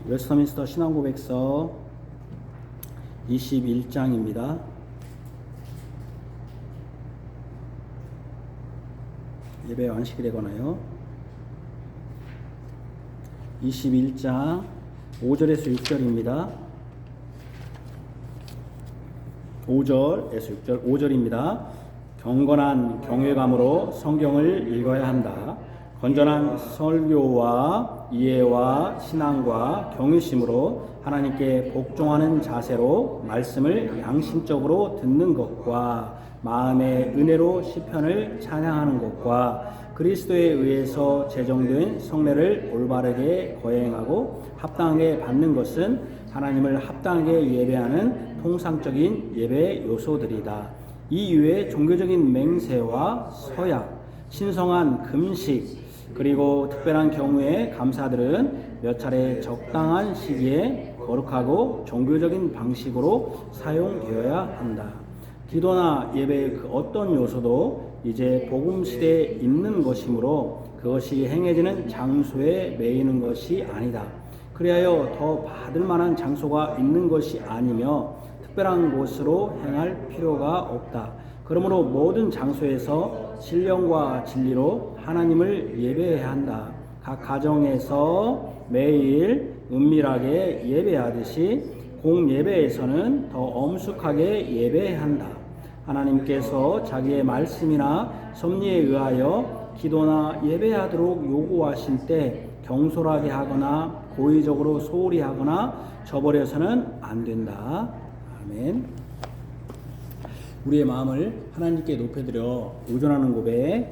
웨스터민스터 신앙고백서 21장입니다. 예배 완식이 되거나요. 21장 5절에서 6절입니다. 5절에서 6절, 5절입니다. 경건한 경외감으로 성경을 읽어야 한다. 건전한 설교와 이해와 신앙과 경외심으로 하나님께 복종하는 자세로 말씀을 양심적으로 듣는 것과 마음의 은혜로 시편을 찬양하는 것과 그리스도에 의해서 제정된 성례를 올바르게 거행하고 합당하게 받는 것은 하나님을 합당하게 예배하는 통상적인 예배 요소들이다. 이 이외에 종교적인 맹세와 서약, 신성한 금식, 그리고 특별한 경우에 감사들은 몇 차례 적당한 시기에 거룩하고 종교적인 방식으로 사용되어야 한다. 기도나 예배의 그 어떤 요소도 이제 복음 시대에 있는 것이므로 그것이 행해지는 장소에 매이는 것이 아니다. 그리하여 더 받을 만한 장소가 있는 것이 아니며 특별한 곳으로 행할 필요가 없다. 그러므로 모든 장소에서 신령과 진리로 하나님을 예배해야 한다. 각 가정에서 매일 은밀하게 예배하듯이 공예배에서는 더 엄숙하게 예배해야 한다. 하나님께서 자기의 말씀이나 섭리에 의하여 기도나 예배하도록 요구하실 때 경솔하게 하거나 고의적으로 소홀히 하거나 저버려서는 안 된다. 아멘. 우리의 마음을 하나님께 높여드려 의존하는 고백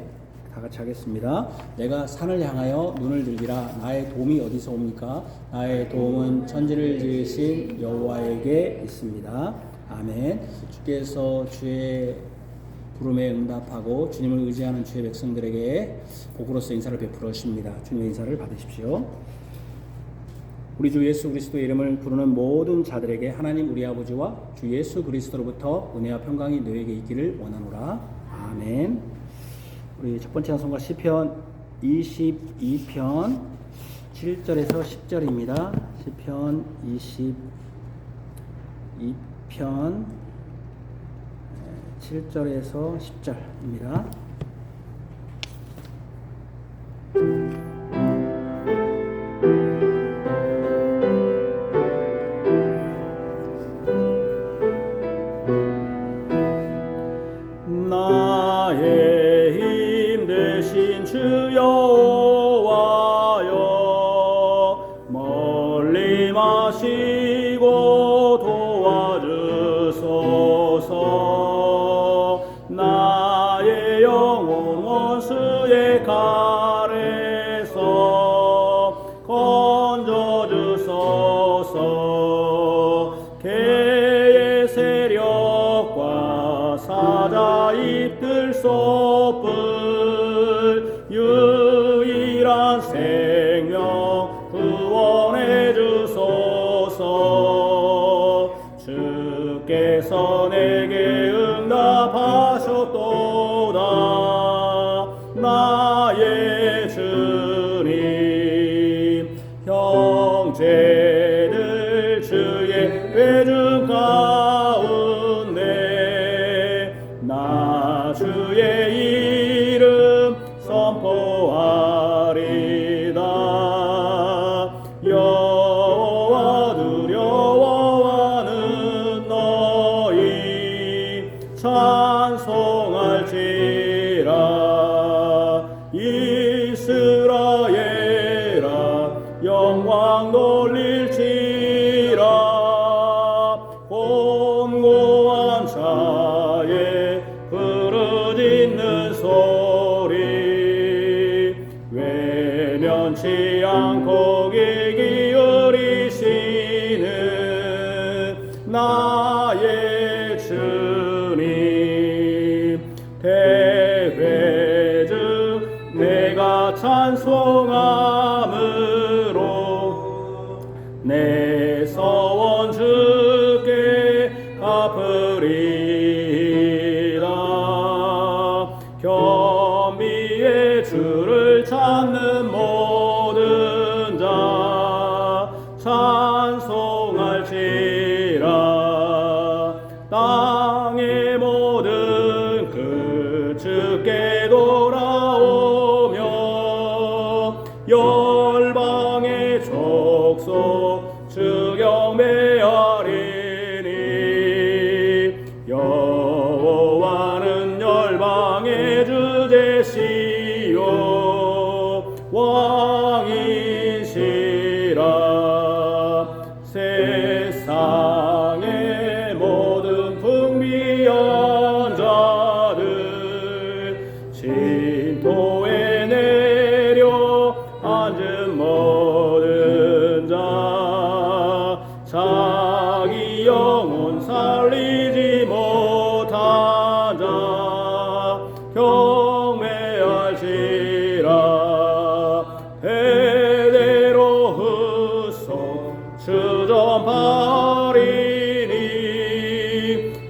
다 같이 하겠습니다. 내가 산을 향하여 눈을 들기라. 나의 도움이 어디서 옵니까? 나의 도움은 천지를 지으신 여호와에게 있습니다. 아멘. 주께서 주의 부름에 응답하고 주님을 의지하는 주의 백성들에게 복으로서 인사를 베풀어 주십니다. 주님의 인사를 받으십시오. 우리 주 예수 그리스도의 이름을 부르는 모든 자들에게 하나님 우리 아버지와 주 예수 그리스도로부터 은혜와 평강이 너에게 있기를 원하노라. 아멘. 우리 첫 번째 찬송가 시편 22편 7절에서 10절입니다. 시편 22편 7절에서 10절입니다. 주 여호와여 멀리 마시고 도와주소서. 나의 영혼 원수의 칼에서 건져주소서. 개의 세력과 사자 입들 쏟을 유일한 생명 구원해 주소서. 주께서 내게 응답하셨도다. 나의 주님. 형제들 주의 회중 가운데 나 주의 이름 선포하리다. 여호와 두려워하는 너희 찬송할지라. 이스라엘아 영광 돌릴지라. 곤고한 자의 부르짖는 소리 외면치 않고 귀 기울이시는 나의 주님. 대회 중 내가 찬송함으로 내 찬송할지라. 땅의 모든 끝에 돌아오며 열방의 족속 주 경배하리니. 여호와는 열방의 주제시요 왕이시라. 세상의 모든 풍비한 자들 진토에 내려 앉은 모든 자 자기 영혼 살리지 못한 자 경배할지라. 대대로 흩소 주전파리니.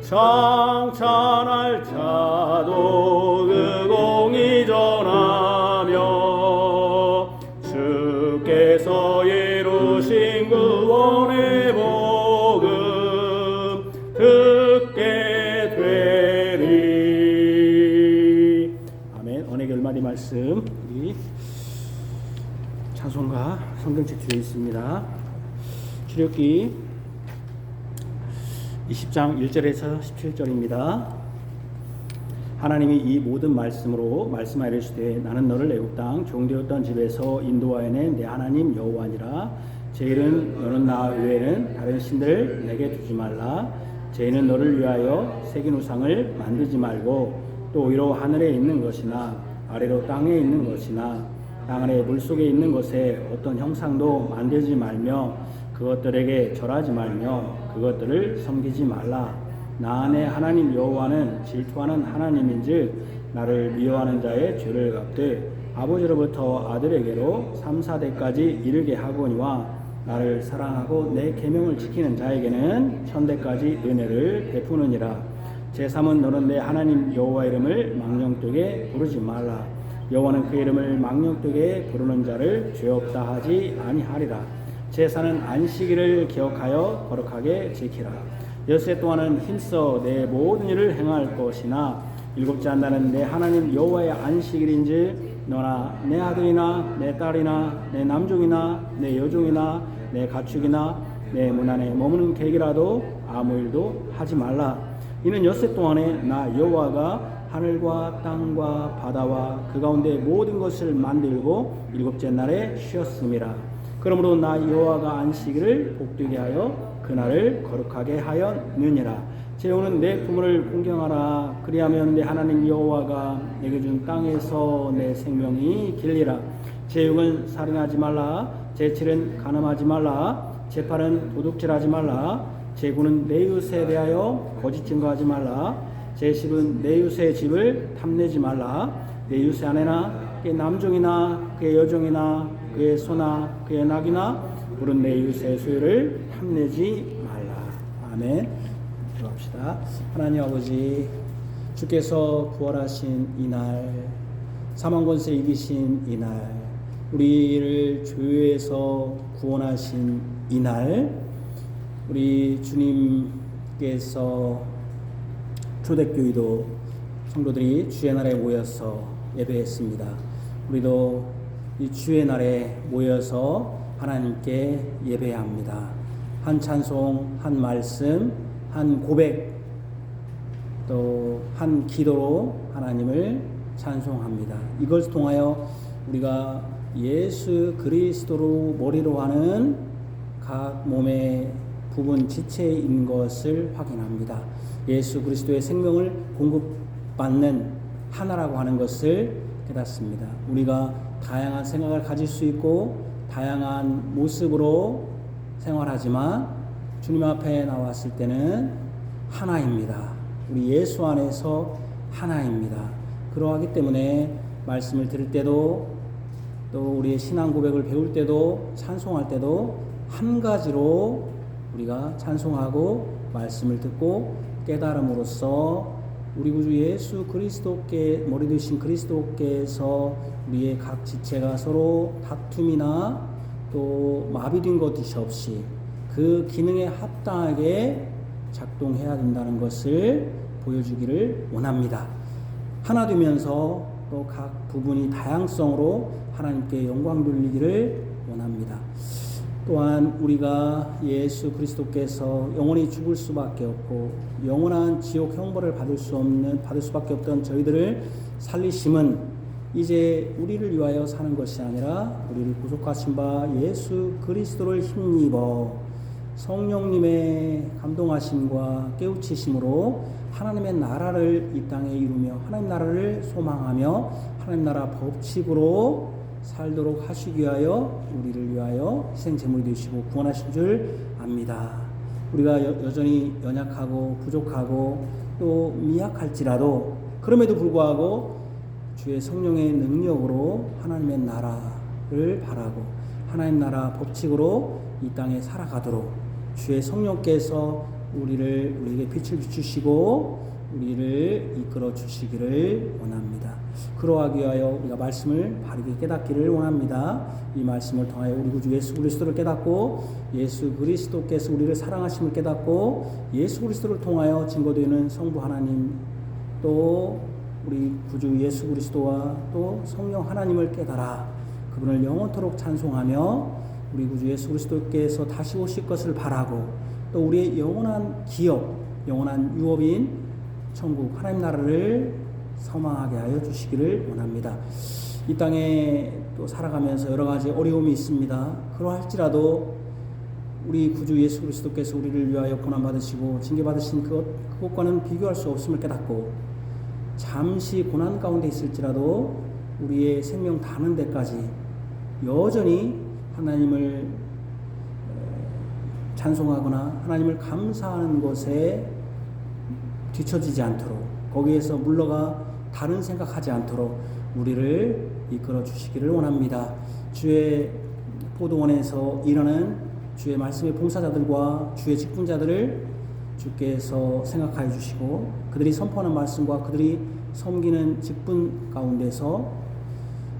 창찬할 자도 그 공의 전하며 주께서 이루신 구원의 복음 듣게 되리. 아멘. 언약의 얼마리 말씀 우리 찬송가 성경책 뒤에 있습니다. 출애굽기 20장 1절에서 17절입니다. 하나님이 이 모든 말씀으로 말씀하시되 나는 너를 애굽 땅 종되었던 집에서 인도하여낸 내 하나님 여호와니라. 제일은 너는 나 외에는 다른 신들 내게 두지 말라. 제일은 너를 위하여 새긴 우상을 만들지 말고 또 위로 하늘에 있는 것이나 아래로 땅에 있는 것이나 땅 아래 물속에 있는 것에 어떤 형상도 만들지 말며 그것들에게 절하지 말며 그것들을 섬기지 말라. 나 내 하나님 여호와는 질투하는 하나님인즉 나를 미워하는 자의 죄를 갚되 아버지로부터 아들에게로 3, 4대까지 이르게 하거니와 나를 사랑하고 내 계명을 지키는 자에게는 천대까지 은혜를 베푸느니라. 제3은 너는 내 하나님 여호와 이름을 망령되게 부르지 말라. 여호와는 그 이름을 망령되게 부르는 자를 죄 없다 하지 아니하리라. 제4는 안식일을 기억하여 거룩하게 지키라. 엿새 동안은 힘써 내 모든 일을 행할 것이나 일곱째 한 날은 내 하나님 여호와의 안식일인지 너나 내 아들이나 내 딸이나 내 남종이나 내 여종이나 내 가축이나 내 문 안에 머무는 객이라도 아무 일도 하지 말라. 이는 엿새 동안에 나 여호와가 하늘과 땅과 바다와 그 가운데 모든 것을 만들고 일곱째 날에 쉬었음이라. 그러므로 나 여호와가 안식일을 복되게 하여 그날을 거룩하게 하였느니라. 제후는 내 부모를 공경하라. 그리하면 내 하나님 여호와가 내게 준 땅에서 내 생명이 길리라. 제6은 살인하지 말라. 제7은 간음하지 말라. 제8은 도둑질하지 말라. 제9는 내 이웃에 대하여 거짓 증거하지 말라. 제10은 내 이웃의 집을 탐내지 말라. 내 이웃의 아내나 그의 남종이나 그의 여종이나 그의 소나 그의 낙이나 물은 내 이웃의 소유를 탐내지 말라. 아멘. 기도합시다. 하나님 아버지, 주께서 부활하신 이날, 사망 권세 이기신 이날, 우리를 죄에서 구원하신 이날, 우리 주님께서 초대교회도 성도들이 주의 날에 모여서 예배했습니다. 우리도 이 주의 날에 모여서 하나님께 예배합니다. 한 찬송, 한 말씀, 한 고백, 또 한 기도로 하나님을 찬송합니다. 이것을 통하여 우리가 예수 그리스도로 머리로 하는 각 몸의 부분 지체인 것을 확인합니다. 예수 그리스도의 생명을 공급받는 하나라고 하는 것을 깨닫습니다. 우리가 다양한 생각을 가질 수 있고 다양한 모습으로 생활하지만 주님 앞에 나왔을 때는 하나입니다. 우리 예수 안에서 하나입니다. 그러하기 때문에 말씀을 들을 때도 또 우리의 신앙 고백을 배울 때도 찬송할 때도 한 가지로 우리가 찬송하고 말씀을 듣고 깨달음으로써 우리 구주 예수 그리스도께 머리 되신 그리스도께서 우리의 각 지체가 서로 다툼이나 또 마비된 것이 없이 그 기능에 합당하게 작동해야 된다는 것을 보여주기를 원합니다. 하나 되면서 또 각 부분이 다양성으로 하나님께 영광 돌리기를 원합니다. 또한 우리가 예수 그리스도께서 영원히 죽을 수밖에 없고 영원한 지옥 형벌을 받을 수밖에 없던 저희들을 살리심은 이제 우리를 위하여 사는 것이 아니라 우리를 구속하신 바 예수 그리스도를 힘입어 성령님의 감동하심과 깨우치심으로 하나님의 나라를 이 땅에 이루며 하나님 나라를 소망하며 하나님 나라 법칙으로 살도록 하시기 위하여 우리를 위하여 희생 제물이 되시고 구원하신 줄 압니다. 우리가 여전히 연약하고 부족하고 또 미약할지라도 그럼에도 불구하고 주의 성령의 능력으로 하나님의 나라를 바라고 하나님 나라 법칙으로 이 땅에 살아가도록 주의 성령께서 우리에게 빛을 비추시고 우리를 이끌어 주시기를 원합니다. 그러하기 위하여 우리가 말씀을 바르게 깨닫기를 원합니다. 이 말씀을 통하여 우리 구주 예수 그리스도를 깨닫고 예수 그리스도께서 우리를 사랑하심을 깨닫고 예수 그리스도를 통하여 증거되는 성부 하나님 또 우리 구주 예수 그리스도와 또 성령 하나님을 깨달아 그분을 영원토록 찬송하며 우리 구주 예수 그리스도께서 다시 오실 것을 바라고 또 우리의 영원한 기업, 영원한 유업인 천국 하나님 나라를 소망하게 하여 주시기를 원합니다. 이 땅에 또 살아가면서 여러 가지 어려움이 있습니다. 그러할지라도 우리 구주 예수 그리스도께서 우리를 위하여 고난받으시고 징계받으신 그것과는 비교할 수 없음을 깨닫고 잠시 고난 가운데 있을지라도 우리의 생명 다하는 데까지 여전히 하나님을 찬송하거나 하나님을 감사하는 것에 뒤처지지 않도록 거기에서 물러가 다른 생각하지 않도록 우리를 이끌어 주시기를 원합니다. 주의 포도원에서 일하는 주의 말씀의 봉사자들과 주의 직분자들을 주께서 생각하여 주시고 그들이 선포하는 말씀과 그들이 섬기는 직분 가운데서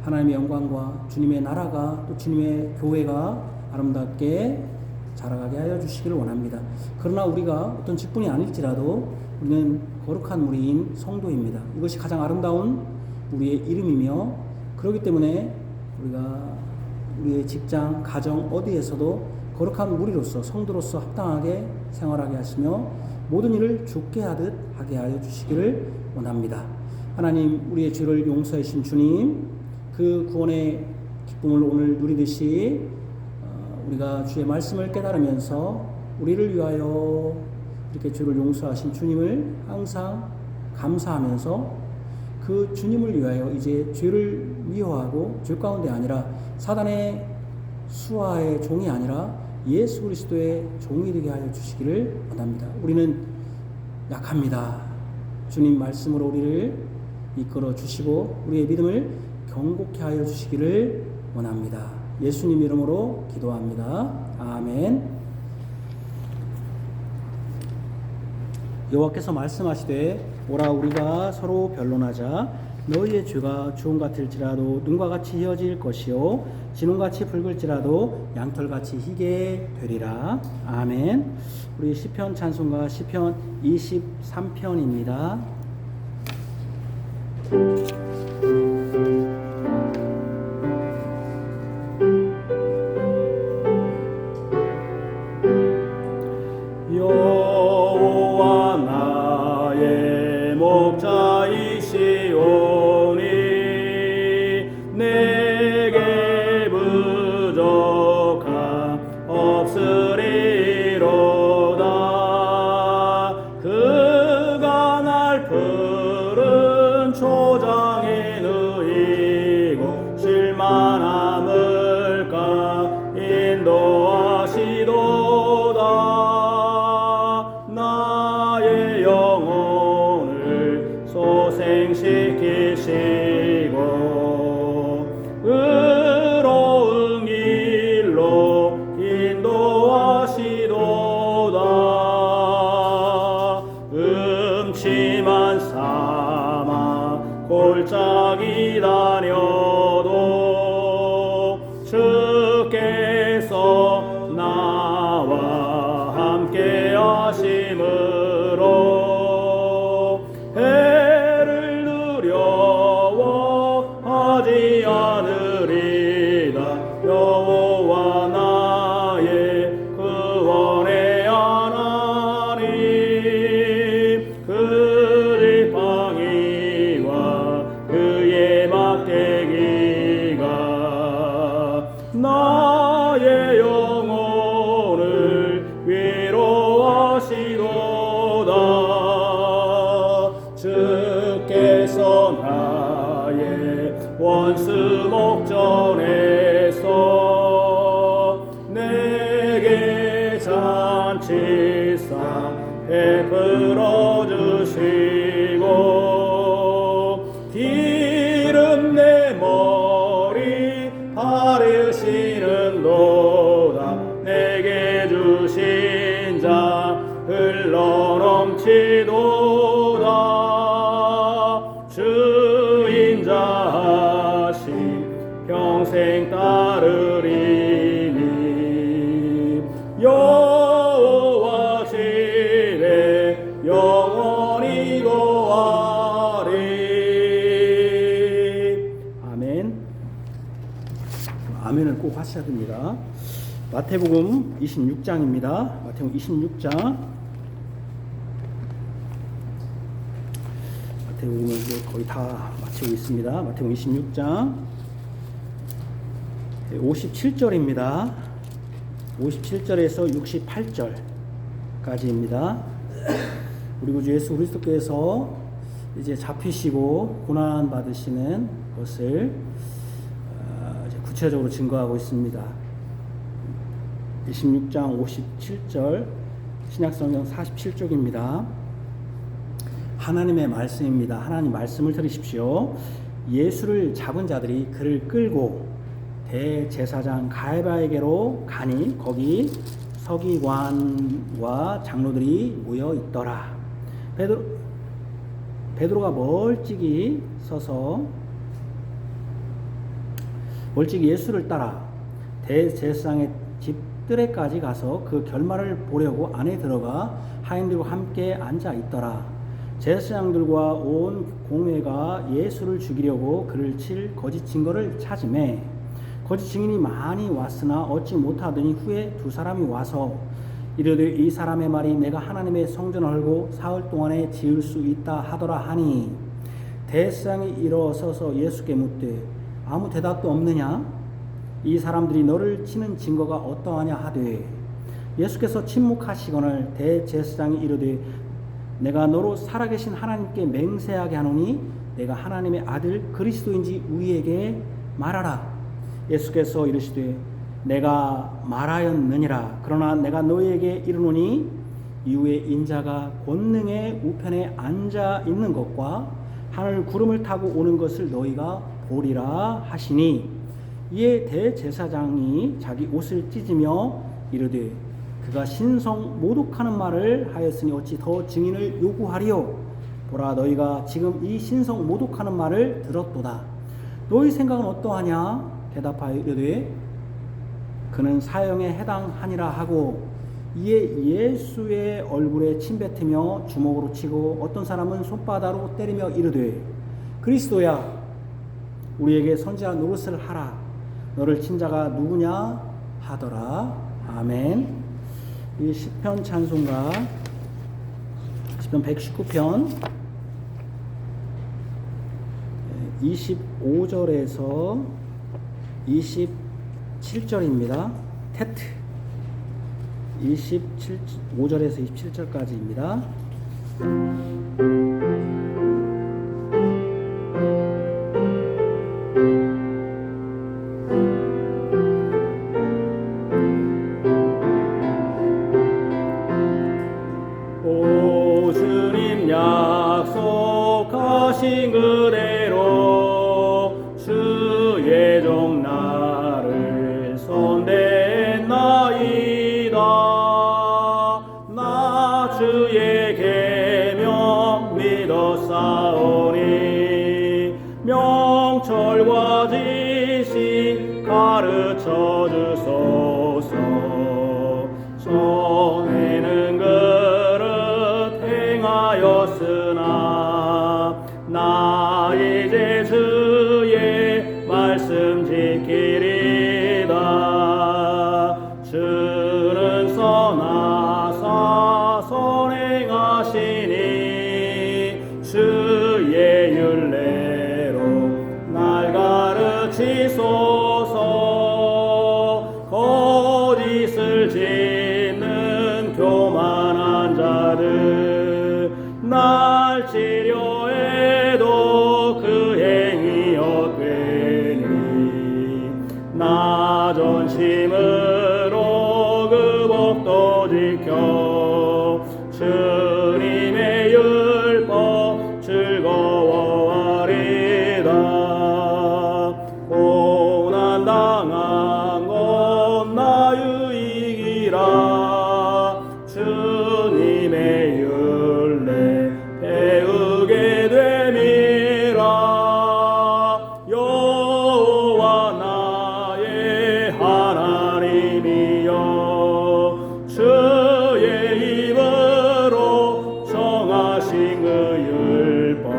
하나님의 영광과 주님의 나라가 또 주님의 교회가 아름답게 자라가게 하여 주시기를 원합니다. 그러나 우리가 어떤 직분이 아닐지라도 우리는 거룩한 무리인 성도입니다. 이것이 가장 아름다운 우리의 이름이며 그렇기 때문에 우리가 우리의 직장, 가정 어디에서도 거룩한 무리로서 성도로서 합당하게 생활하게 하시며 모든 일을 좋게 하듯 하게 하여 주시기를 원합니다. 하나님 우리의 죄를 용서해 주신 주님 그 구원의 기쁨을 오늘 누리듯이 우리가 주의 말씀을 깨달으면서 우리를 위하여 이렇게 죄를 용서하신 주님을 항상 감사하면서 그 주님을 위하여 이제 죄를 미워하고 죄 가운데 아니라 사단의 수하의 종이 아니라 예수 그리스도의 종이 되게 하여 주시기를 원합니다. 우리는 약합니다. 주님 말씀으로 우리를 이끌어 주시고 우리의 믿음을 경고케 하여 주시기를 원합니다. 예수님 이름으로 기도합니다. 아멘. 여호와께서 말씀하시되 오라 우리가 서로 변론하자 너희의 죄가 주홍 같을지라도 눈과 같이 희어질 것이요 진홍같이 붉을지라도 양털같이 희게 되리라. 아멘. 우리 시편 찬송가 시편 23편입니다. 여호와 나의 목자이시오니 내게 부족함 없으리로다. 그가 날 푸른 초장에 잔치상 베풀어 주시고 기름 내 머리 바르시는 도다 내게 주신 자 흘러 넘치도다 주인자 하심 평생 따르리니 여호와 지레 영원히 거하리. 아멘. 아멘을 꼭 하셔야 됩니다. 마태복음 26장입니다. 마태복음 26장. 마태복음을 이제 거의 다 마치고 있습니다. 마태복음 26장 57절입니다. 57절에서 68절까지입니다. 우리 구주 예수 그리스도께서 이제 잡히시고 고난 받으시는 것을 이제 구체적으로 증거하고 있습니다. 26장 57절 신약성경 47쪽입니다. 하나님의 말씀입니다. 하나님 말씀을 들으십시오. 예수를 잡은 자들이 그를 끌고 대제사장 가야바에게로 가니 거기 서기관과 장로들이 모여 있더라. 베드로가 멀찍이 서서 예수를 따라 대제사장의 집 뜰에까지 가서 그 결말을 보려고 안에 들어가 하인들과 함께 앉아 있더라. 제사장들과 온 공회가 예수를 죽이려고 그를 칠 거짓 증거를 찾으매 거짓 증인이 많이 왔으나 얻지 못하더니 후에 두 사람이 와서 이르되 이 사람의 말이 내가 하나님의 성전을 헐고 사흘 동안에 지을 수 있다 하더라 하니 대제사장이 일어서서 예수께 묻되 아무 대답도 없느냐? 이 사람들이 너를 치는 증거가 어떠하냐 하되 예수께서 침묵하시거늘 대제사장이 이르되 내가 너로 살아계신 하나님께 맹세하게 하노니 내가 하나님의 아들 그리스도인지 우리에게 말하라. 예수께서 이르시되 내가 말하였느니라. 그러나 내가 너희에게 이르노니 이후에 인자가 권능의 우편에 앉아 있는 것과 하늘 구름을 타고 오는 것을 너희가 보리라 하시니 이에 대제사장이 자기 옷을 찢으며 이르되 그가 신성 모독하는 말을 하였으니 어찌 더 증인을 요구하리요? 보라 너희가 지금 이 신성 모독하는 말을 들었도다. 너희 생각은 어떠하냐? 대답하여 이르되 그는 사형에 해당하니라 하고 이에 예수의 얼굴에 침뱉으며 주먹으로 치고 어떤 사람은 손바닥으로 때리며 이르되 그리스도야 우리에게 선지자 노릇을 하라. 너를 친 자가 누구냐 하더라. 아멘. 이 시편 찬송가 시편 119편 25절에서 27절입니다. 테트 5절에서 27절까지입니다. 오 주님 약속하신 그대로 주의 종 나를 손댔나이다. 나 주의 계명 믿어 싸우니 명철과 지식 가르쳐 주소서. 손에는 그릇 행하였으나 나 이제 주의 말씀 지키리다. 주는 선하사 선행하시니 주의 율례로 날 가르치소서. 거짓을 짓는 교만한 자들 날 치려해도 그 행위 헛되니 나 전심으로 그 복도 지키고 지켜 주님의 율법 즐거워하리다. 고난 당한 건 나 유익이라 주님의 율례 배우게 됨이라. 여호와 나의 하나님이여 주의 입으로 정하신 그 율법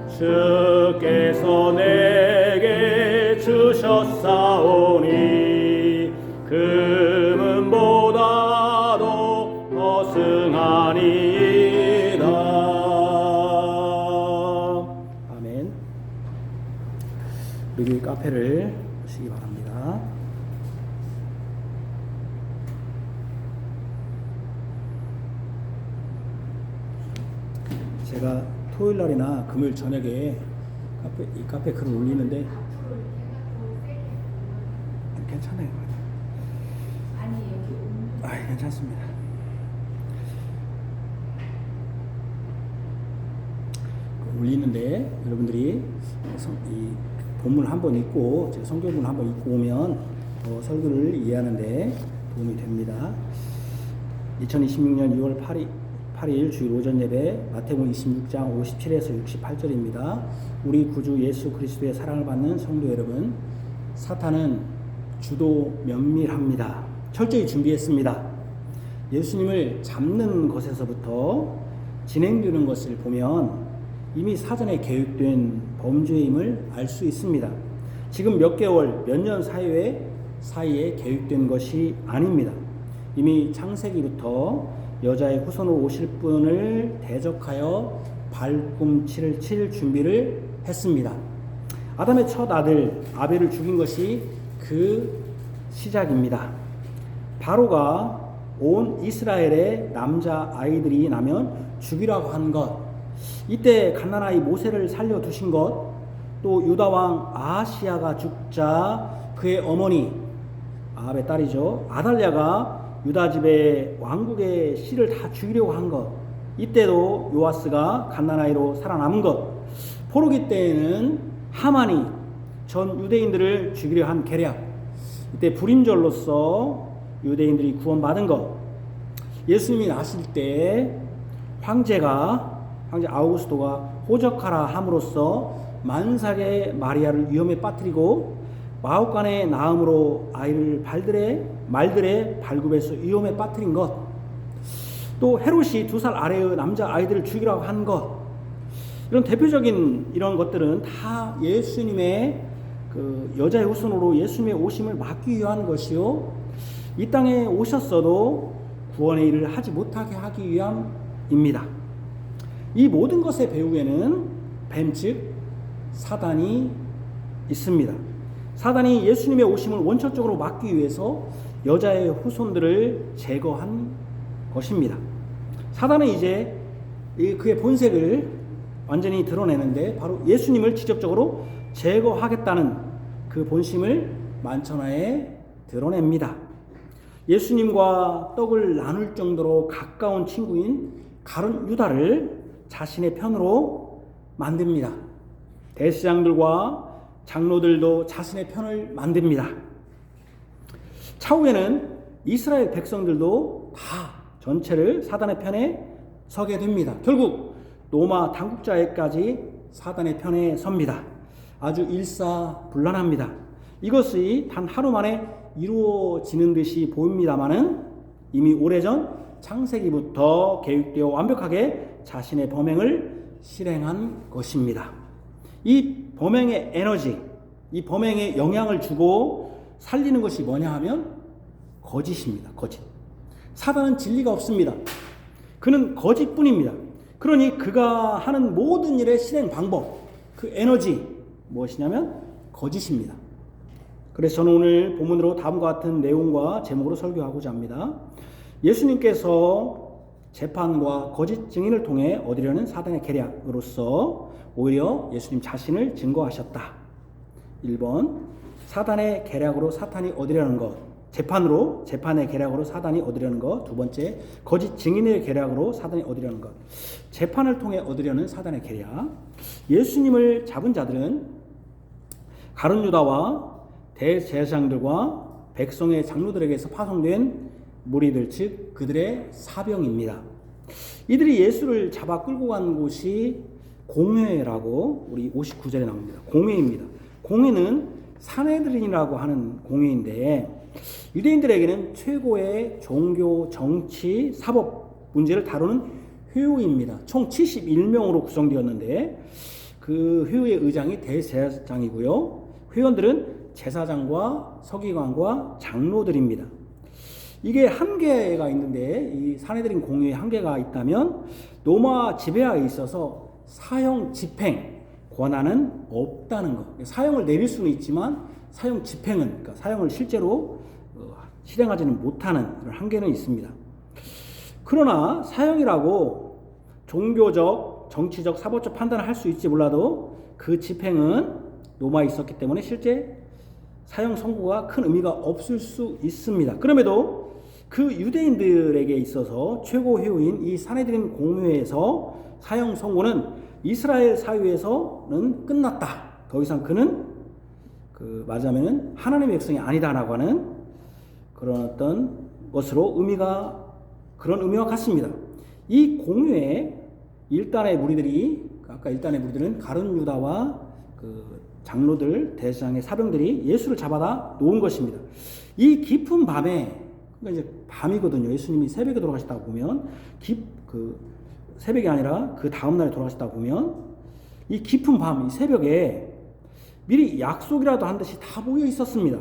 주께서 내게 주셨사오니 금은보다도 더 승하니이다. 아멘. 우리 카페를 보시기 바랍니다. 제가 토요일 날이나 금요일 저녁에 이 카페 글을 올리는데 괜찮아요. 괜찮습니다. 올리는데 여러분들이 이 본문을 한번 읽고 제 성경을 한번 읽고 오면 설교를 이해하는데 도움이 됩니다. 2026년 6월 8일 주일 오전 예배 마태복음 26장 57에서 68절입니다. 우리 구주 예수 그리스도의 사랑을 받는 성도 여러분, 사탄은 주도 면밀합니다. 철저히 준비했습니다. 예수님을 잡는 것에서부터 진행되는 것을 보면 이미 사전에 계획된 범죄임을 알 수 있습니다. 지금 몇 개월, 몇 년 사이에 계획된 것이 아닙니다. 이미 창세기부터 여자의 후손으로 오실 분을 대적하여 발꿈치를 칠 준비를 했습니다. 아담의 첫 아들 아벨을 죽인 것이 그 시작입니다. 바로가 온 이스라엘의 남자 아이들이 나면 죽이라고 한 것, 이때 갓난아이 모세를 살려두신 것, 또 유다왕 아하시야가 죽자 그의 어머니 아합의 딸이죠, 아달랴가 유다 집의 왕국의 씨를 다 죽이려고 한 것, 이때도 요아스가 갓난아이로 살아남은 것, 포로기 때에는 하만이 전 유대인들을 죽이려 한 계략, 이때 불임절로서 유대인들이 구원받은 것, 예수님이 나실 때 황제 아우구스토가 호적하라 함으로써 만삭의 마리아를 위험에 빠뜨리고 마혹간의 나음으로 아이를 말들의 발굽에서 위험에 빠뜨린 것, 또 헤롯이 2살 아래의 남자 아이들을 죽이라고 한 것, 이런 대표적인 이런 것들은 다 예수님의 그 여자의 후손으로 예수님의 오심을 막기 위한 것이요, 이 땅에 오셨어도 구원의 일을 하지 못하게 하기 위함입니다. 이 모든 것의 배후에는 뱀 즉 사단이 있습니다. 사단이 예수님의 오심을 원천적으로 막기 위해서 여자의 후손들을 제거한 것입니다. 사단은 이제 그의 본색을 완전히 드러내는데 바로 예수님을 직접적으로 제거하겠다는 그 본심을 만천하에 드러냅니다. 예수님과 떡을 나눌 정도로 가까운 친구인 가룟 유다를 자신의 편으로 만듭니다. 대제사장들과 장로들도 자신의 편을 만듭니다. 차후에는 이스라엘 백성들도 다 전체를 사단의 편에 서게 됩니다. 결국 로마 당국자에까지 사단의 편에 섭니다. 아주 일사불란합니다. 이것이 단 하루 만에 이루어지는 듯이 보입니다마는 이미 오래전 창세기부터 계획되어 완벽하게 자신의 범행을 실행한 것입니다. 이 범행의 에너지, 이 범행에 영향을 주고 살리는 것이 뭐냐 하면 거짓입니다. 거짓. 사단은 진리가 없습니다. 그는 거짓뿐입니다. 그러니 그가 하는 모든 일의 실행 방법, 그 에너지 무엇이냐면 거짓입니다. 그래서 저는 오늘 본문으로 다음과 같은 내용과 제목으로 설교하고자 합니다. 예수님께서 재판과 거짓 증인을 통해 얻으려는 사단의 계략으로서 오히려 예수님 자신을 증거하셨다. 1번, 사단의 계략으로 사탄이 얻으려는 것. 재판의 계략으로 사단이 얻으려는 것. 두 번째, 거짓 증인의 계략으로 사단이 얻으려는 것. 재판을 통해 얻으려는 사단의 계략. 예수님을 잡은 자들은 가룟 유다와 대제사장들과 백성의 장로들에게서 파송된 무리들, 즉 그들의 사병입니다. 이들이 예수를 잡아 끌고 간 곳이 공회라고 우리 59절에 나옵니다. 공회입니다. 공회는 산헤드린이라고 하는 공회인데 유대인들에게는 최고의 종교, 정치, 사법 문제를 다루는 회의입니다. 총 71명으로 구성되었는데 그 회의의 의장이 대제사장이고요. 회원들은 제사장과 서기관과 장로들입니다. 이게 한계가 있는데 이 산헤드린 공회에 한계가 있다면 로마 지배하에 있어서 사형 집행 권한은 없다는 것. 사형을 내릴 수는 있지만 사형 집행은, 그러니까 사형을 실제로 실행하지는 못하는 그런 한계는 있습니다. 그러나 사형이라고 종교적, 정치적, 사법적 판단을 할 수 있지 몰라도 그 집행은 로마에 있었기 때문에 실제 사형 선고가 큰 의미가 없을 수 있습니다. 그럼에도 그 유대인들에게 있어서 최고 회의인 이 산헤드린 공회에서 사형 선고는 이스라엘 사회에서는 끝났다. 더 이상 그는 말하자면 하나님의 백성이 아니다라고 하는 그런 어떤 것으로 그런 의미와 같습니다. 이 공회에 일단의 무리들이, 아까 일단의 무리들은 가룟 유다와 장로들, 대제사장의 사병들이 예수를 잡아다 놓은 것입니다. 이 깊은 밤에, 그러니까 이제 밤이거든요. 예수님이 새벽에 돌아가셨다고 보면, 새벽이 아니라 그 다음날에 돌아가셨다고 보면, 이 깊은 밤, 이 새벽에 미리 약속이라도 한 듯이 다 모여 있었습니다.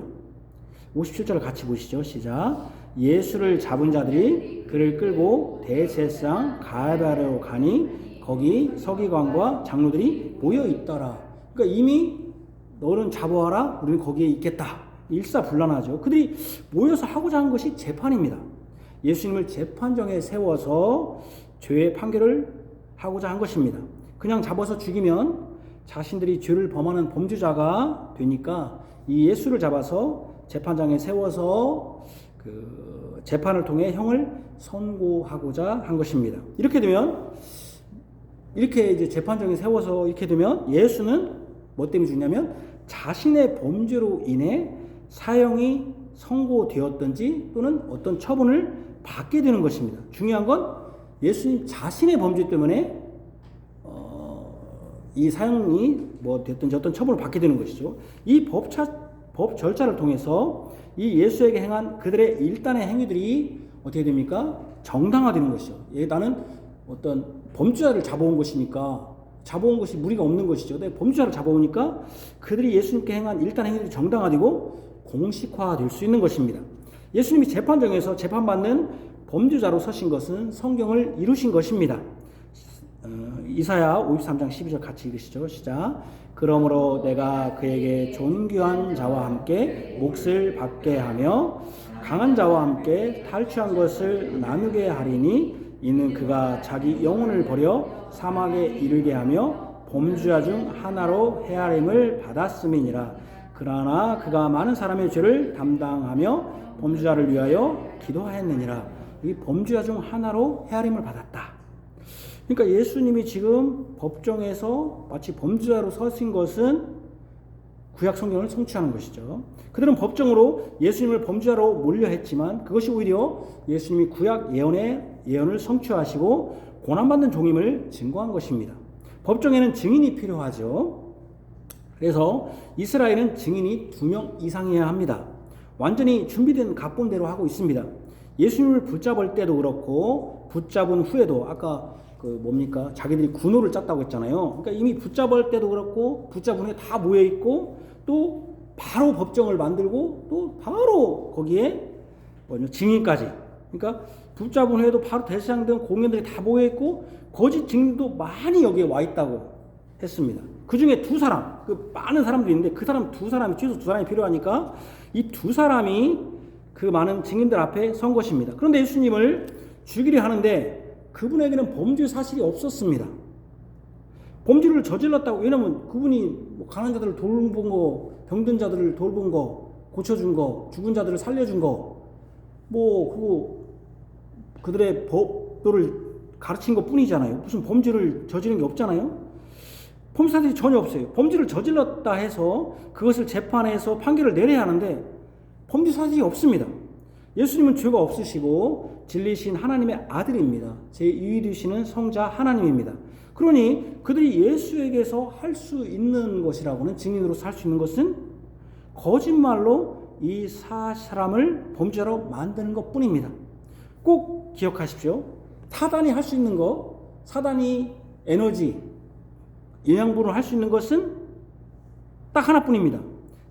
57절을 같이 보시죠. 시작. 예수를 잡은 자들이 그를 끌고 대제사장 가야바로 가니 거기 서기관과 장로들이 모여 있더라. 그러니까 이미 너는 잡아와라. 우리는 거기에 있겠다. 일사불란하죠. 그들이 모여서 하고자 한 것이 재판입니다. 예수님을 재판정에 세워서 죄의 판결을 하고자 한 것입니다. 그냥 잡아서 죽이면 자신들이 죄를 범하는 범죄자가 되니까 이 예수를 잡아서 재판장에 세워서 재판을 통해 형을 선고하고자 한 것입니다. 이렇게 이제 재판정에 세워서 이렇게 되면 예수는 뭐 때문에 죽냐면 자신의 범죄로 인해 사형이 선고되었든지 또는 어떤 처분을 받게 되는 것입니다. 중요한 건 예수님 자신의 범죄 때문에 이 사형이 뭐 됐든지 어떤 처분을 받게 되는 것이죠. 이 법 절차를 통해서 이 예수에게 행한 그들의 일단의 행위들이 어떻게 됩니까? 정당화되는 것이죠. 나는 어떤 범죄자를 잡아온 것이니까, 잡아온 것이 무리가 없는 것이죠. 범죄자를 잡아오니까 그들이 예수님께 행한 일단 행위들이 정당화되고 공식화될 수 있는 것입니다. 예수님이 재판정에서 재판받는 범죄자로 서신 것은 성경을 이루신 것입니다. 이사야 53장 12절 같이 읽으시죠. 시작. 그러므로 내가 그에게 존귀한 자와 함께 몫을 받게 하며 강한 자와 함께 탈취한 것을 나누게 하리니 이는 그가 자기 영혼을 버려 사막에 이르게 하며 범죄자 중 하나로 헤아림을 받았음이니라. 그러나 그가 많은 사람의 죄를 담당하며 범죄자를 위하여 기도하였느니라. 이 범죄자 중 하나로 헤아림을 받았다. 그러니까 예수님이 지금 법정에서 마치 범죄자로 서신 것은 구약 성경을 성취하는 것이죠. 그들은 법정으로 예수님을 범죄자로 몰려했지만 그것이 오히려 예수님이 구약 예언을 성취하시고 고난받는 종임을 증거한 것입니다. 법정에는 증인이 필요하죠. 그래서 이스라엘은 증인이 2명 이상이어야 합니다. 완전히 준비된 각본대로 하고 있습니다. 예수님을 붙잡을 때도 그렇고 붙잡은 후에도 아까 자기들이 군호를 짰다고 했잖아요. 그러니까 이미 붙잡을 때도 그렇고 붙잡은 후에 다 모여 있고 또 바로 법정을 만들고 또 바로 거기에 증인까지. 그러니까 붙잡은 후에도 바로 대제사장 등 공회들이 다 모여 있고 거짓 증인도 많이 여기에 와 있다고 했습니다. 그 중에 두 사람, 많은 사람들이 있는데 그 사람 최소 두 사람이 필요하니까 이 두 사람이 그 많은 증인들 앞에 선 것입니다. 그런데 예수님을 죽이려 하는데 그분에게는 범죄 사실이 없었습니다. 범죄를 저질렀다고, 왜냐면 그분이 가난한 자들을 돌본 거, 병든 자들을 돌본 거, 고쳐준 거, 죽은 자들을 살려준 거, 그거 그들의 법도를 가르친 것 뿐이잖아요. 무슨 범죄를 저지른 게 없잖아요. 범죄 사실이 전혀 없어요. 범죄를 저질렀다 해서 그것을 재판해서 판결을 내려야 하는데 범죄 사실이 없습니다. 예수님은 죄가 없으시고 진리신 하나님의 아들입니다. 제2위 되시는 성자 하나님입니다. 그러니 그들이 예수에게서 할 수 있는 것이라고는, 증인으로서 할 수 있는 것은 거짓말로 이 사람을 범죄자로 만드는 것 뿐입니다. 꼭 기억하십시오. 사단이 할 수 있는 거, 사단이 에너지, 영양분을 할 수 있는 것은 딱 하나뿐입니다.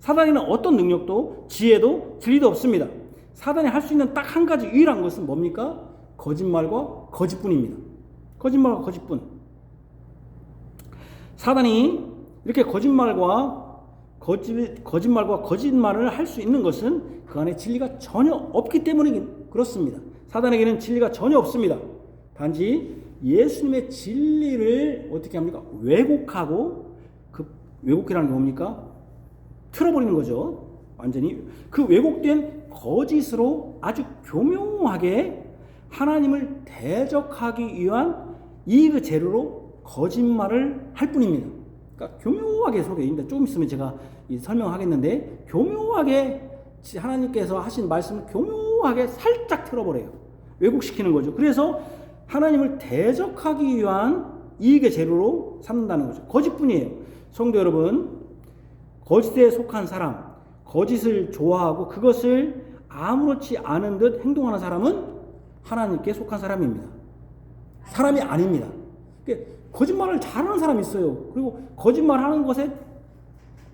사단에는 어떤 능력도 지혜도 진리도 없습니다. 사단이 할 수 있는 딱 한 가지 유일한 것은 뭡니까? 거짓말과 거짓뿐입니다. 거짓말과 거짓뿐. 사단이 이렇게 거짓말과 거짓말을 할 수 있는 것은 그 안에 진리가 전혀 없기 때문에 그렇습니다. 사단에게는 진리가 전혀 없습니다. 단지 예수님의 진리를 어떻게 합니까? 왜곡하고, 그 왜곡이라는 게 뭡니까? 틀어버리는 거죠. 완전히 그 왜곡된 거짓으로 아주 교묘하게 하나님을 대적하기 위한 이 재료로 거짓말을 할 뿐입니다. 그러니까 교묘하게 소개입니다. 조금 있으면 제가 설명하겠는데, 교묘하게 하나님께서 하신 말씀을 교묘하게 살짝 틀어버려요. 왜곡시키는 거죠. 그래서 하나님을 대적하기 위한 이익의 재료로 삼는다는 거죠. 거짓뿐이에요. 성도 여러분, 거짓에 속한 사람, 거짓을 좋아하고 그것을 아무렇지 않은 듯 행동하는 사람은 하나님께 속한 사람입니다. 사람이 아닙니다. 거짓말을 잘하는 사람이 있어요. 그리고 거짓말하는 것에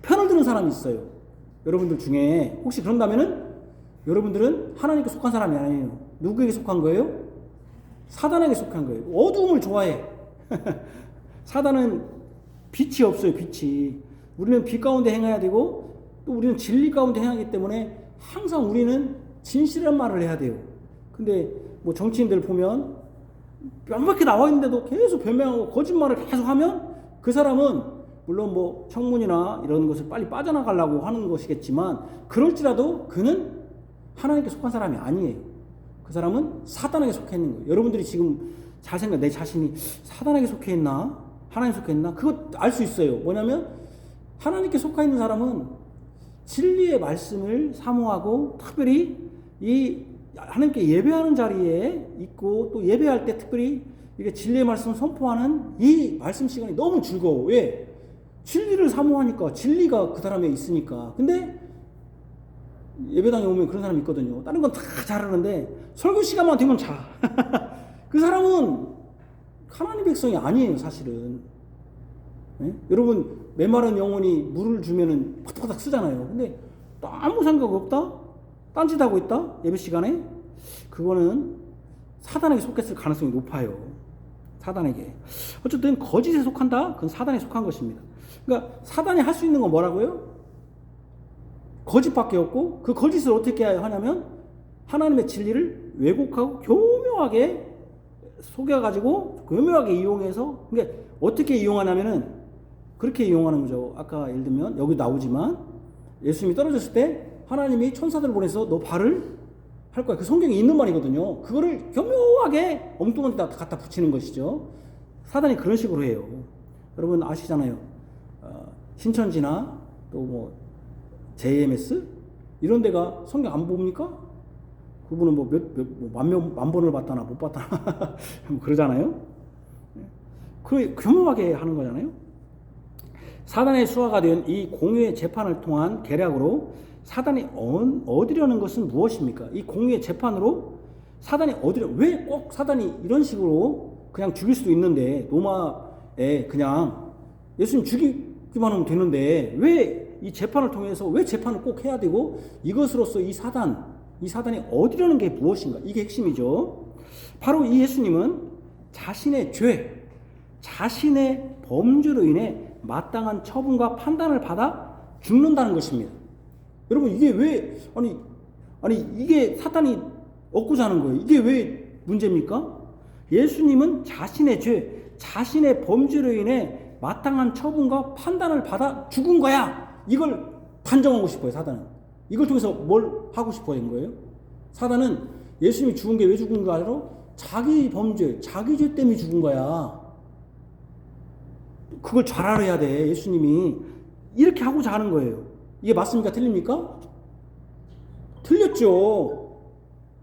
편을 드는 사람이 있어요. 여러분들 중에 혹시 그런다면은 여러분들은 하나님께 속한 사람이 아니에요. 누구에게 속한 거예요? 사단에게 속한 거예요. 어두움을 좋아해. 사단은 빛이 없어요. 빛이. 우리는 빛 가운데 행해야 되고 또 우리는 진리 가운데 행하기 때문에 항상 우리는 진실한 말을 해야 돼요. 근데 정치인들 보면 명백히 나와 있는데도 계속 변명하고 거짓말을 계속 하면 그 사람은 물론 청문이나 이런 것을 빨리 빠져나가려고 하는 것이겠지만, 그럴지라도 그는 하나님께 속한 사람이 아니에요. 그 사람은 사단에게 속해 있는 거예요. 여러분들이 지금 잘 생각해, 내 자신이 사단에게 속해 있나? 하나님께 속해 있나? 그거 알 수 있어요. 뭐냐면 하나님께 속해 있는 사람은 진리의 말씀을 사모하고, 특별히 이 하나님께 예배하는 자리에 있고, 또 예배할 때 특별히 이게 진리의 말씀을 선포하는 이 말씀 시간이 너무 즐거워. 왜? 진리를 사모하니까, 진리가 그 사람에 있으니까. 근데 예배당에 오면 그런 사람이 있거든요. 다른 건 다 잘하는데 설교 시간만 되면 자. 그 사람은 하나님 백성이 아니에요, 사실은. 네? 여러분, 메마른 영혼이 물을 주면은 파닥파닥 쓰잖아요. 근데 아무 생각 없다? 딴짓하고 있다? 예배 시간에? 그거는 사단에게 속했을 가능성이 높아요. 사단에게. 어쨌든 거짓에 속한다? 그건 사단에 속한 것입니다. 그러니까 사단이 할 수 있는 건 뭐라고요? 거짓밖에 없고, 그 거짓을 어떻게 하냐면 하나님의 진리를 왜곡하고 교묘하게 속여가지고 교묘하게 이용해서, 그러니까 어떻게 이용하냐면은 그렇게 이용하는 거죠. 아까 예를 들면 여기 나오지만 예수님이 떨어졌을 때 하나님이 천사들을 보내서 너 발을 할 거야. 그 성경에 있는 말이거든요. 그거를 교묘하게 엉뚱한 데다 갖다 붙이는 것이죠. 사단이 그런 식으로 해요. 여러분 아시잖아요. 신천지나 또 JMS 이런 데가 성경 안 봅니까? 그분은 만 번을 봤다나 못 봤다나 그러잖아요. 그 교묘하게 하는 거잖아요. 사단의 수하가 된 이 공의의 재판을 통한 계략으로 사단이 얻으려는 것은 무엇입니까? 이 공의의 재판으로 사단이 왜 꼭 사단이 이런 식으로 그냥 죽일 수도 있는데, 로마에 그냥 예수님 죽이기만 하면 되는데 왜 이 재판을 통해서 왜 재판을 꼭 해야 되고, 이것으로서 이 사단이 얻으려는 게 무엇인가? 이게 핵심이죠. 바로 이 예수님은 자신의 죄, 자신의 범죄로 인해 마땅한 처분과 판단을 받아 죽는다는 것입니다. 여러분 이게 왜 이게 사탄이 얻고자 하는 거예요. 이게 왜 문제입니까? 예수님은 자신의 죄, 자신의 범죄로 인해 마땅한 처분과 판단을 받아 죽은 거야. 이걸 단정하고 싶어요, 사단은. 이걸 통해서 뭘 하고 싶어 한 거예요? 사단은 예수님이 죽은 게 왜 죽은 거 알아? 자기 범죄, 자기 죄 때문에 죽은 거야. 그걸 잘 알아야 돼. 예수님이 이렇게 하고자 하는 거예요. 이게 맞습니까? 틀립니까? 틀렸죠.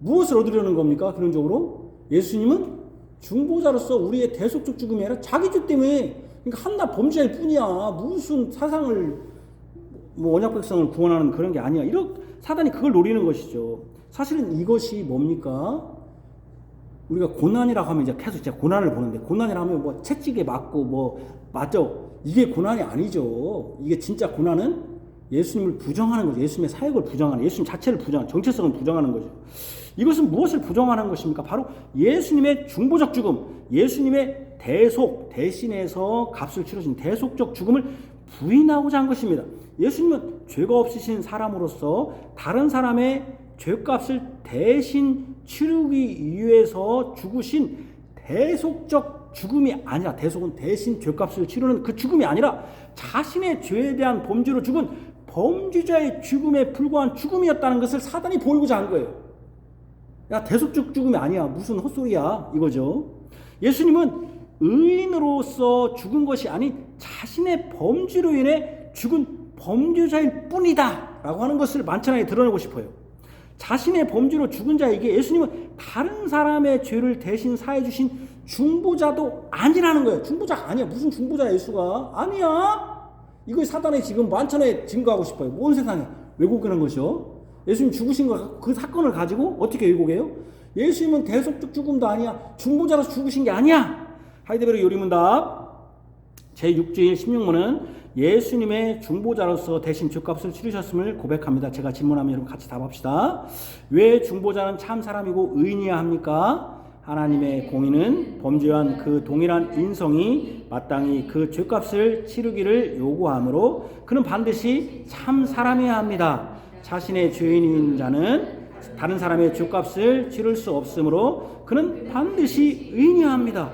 무엇을 얻으려는 겁니까? 근원적으로 예수님은 중보자로서 우리의 대속적 죽음이 아니라 자기 죄 때문에, 그러니까 한낱 범죄일 뿐이야. 무슨 사상을 언약 백성을 구원하는 그런 게 아니야. 사단이 그걸 노리는 것이죠. 사실은 이것이 뭡니까? 우리가 고난이라고 하면 이제 계속 진짜 고난을 보는데, 고난이라고 하면 뭐 채찍에 맞고 맞죠? 이게 고난이 아니죠. 이게 진짜 고난은 예수님을 부정하는 거죠. 예수님의 사역을 부정하는, 예수님 자체를 부정하는, 정체성을 부정하는 거죠. 이것은 무엇을 부정하는 것입니까? 바로 예수님의 중보적 죽음, 예수님의 대신해서 값을 치르신 대속적 죽음을 부인하고자 한 것입니다. 예수님은 죄가 없으신 사람으로서 다른 사람의 죄값을 대신 치르기 위해서 죽으신 대속적 죽음이 아니라, 대속은 대신 죄값을 치르는 그 죽음이 아니라 자신의 죄에 대한 범죄로 죽은 범죄자의 죽음에 불과한 죽음이었다는 것을 사단이 보이고자 한 거예요. 야, 대속적 죽음이 아니야. 무슨 헛소리야. 이거죠. 예수님은 의인으로서 죽은 것이 아닌 자신의 범죄로 인해 죽은 범죄자일 뿐이다 라고 하는 것을 만천하게 드러내고 싶어요. 자신의 범죄로 죽은 자에게 예수님은 다른 사람의 죄를 대신 사해 주신 중보자도 아니라는 거예요. 중보자가 아니야. 무슨 중보자야, 예수가. 아니야. 이걸 사단이 지금 만천하에 증거하고 싶어요. 뭔 세상에 왜곡하는 것이요. 예수님 죽으신 거, 그 사건을 가지고 어떻게 왜곡해요? 예수님은 대속적 죽음도 아니야. 중보자로서 죽으신 게 아니야. 하이데베르 요리문답 제6주일 16문은 예수님의 중보자로서 대신 죄값을 치르셨음을 고백합니다. 제가 질문하면 여러분 같이 답합시다. 왜 중보자는 참 사람이고 의인이어야 합니까? 하나님의 공의는 범죄한 그 동일한 인성이 마땅히 그 죄값을 치르기를 요구하므로 그는 반드시 참 사람이어야 합니다. 자신의 죄인인 자는 다른 사람의 죄값을 치를 수 없으므로 그는 반드시 의인이어야 합니다.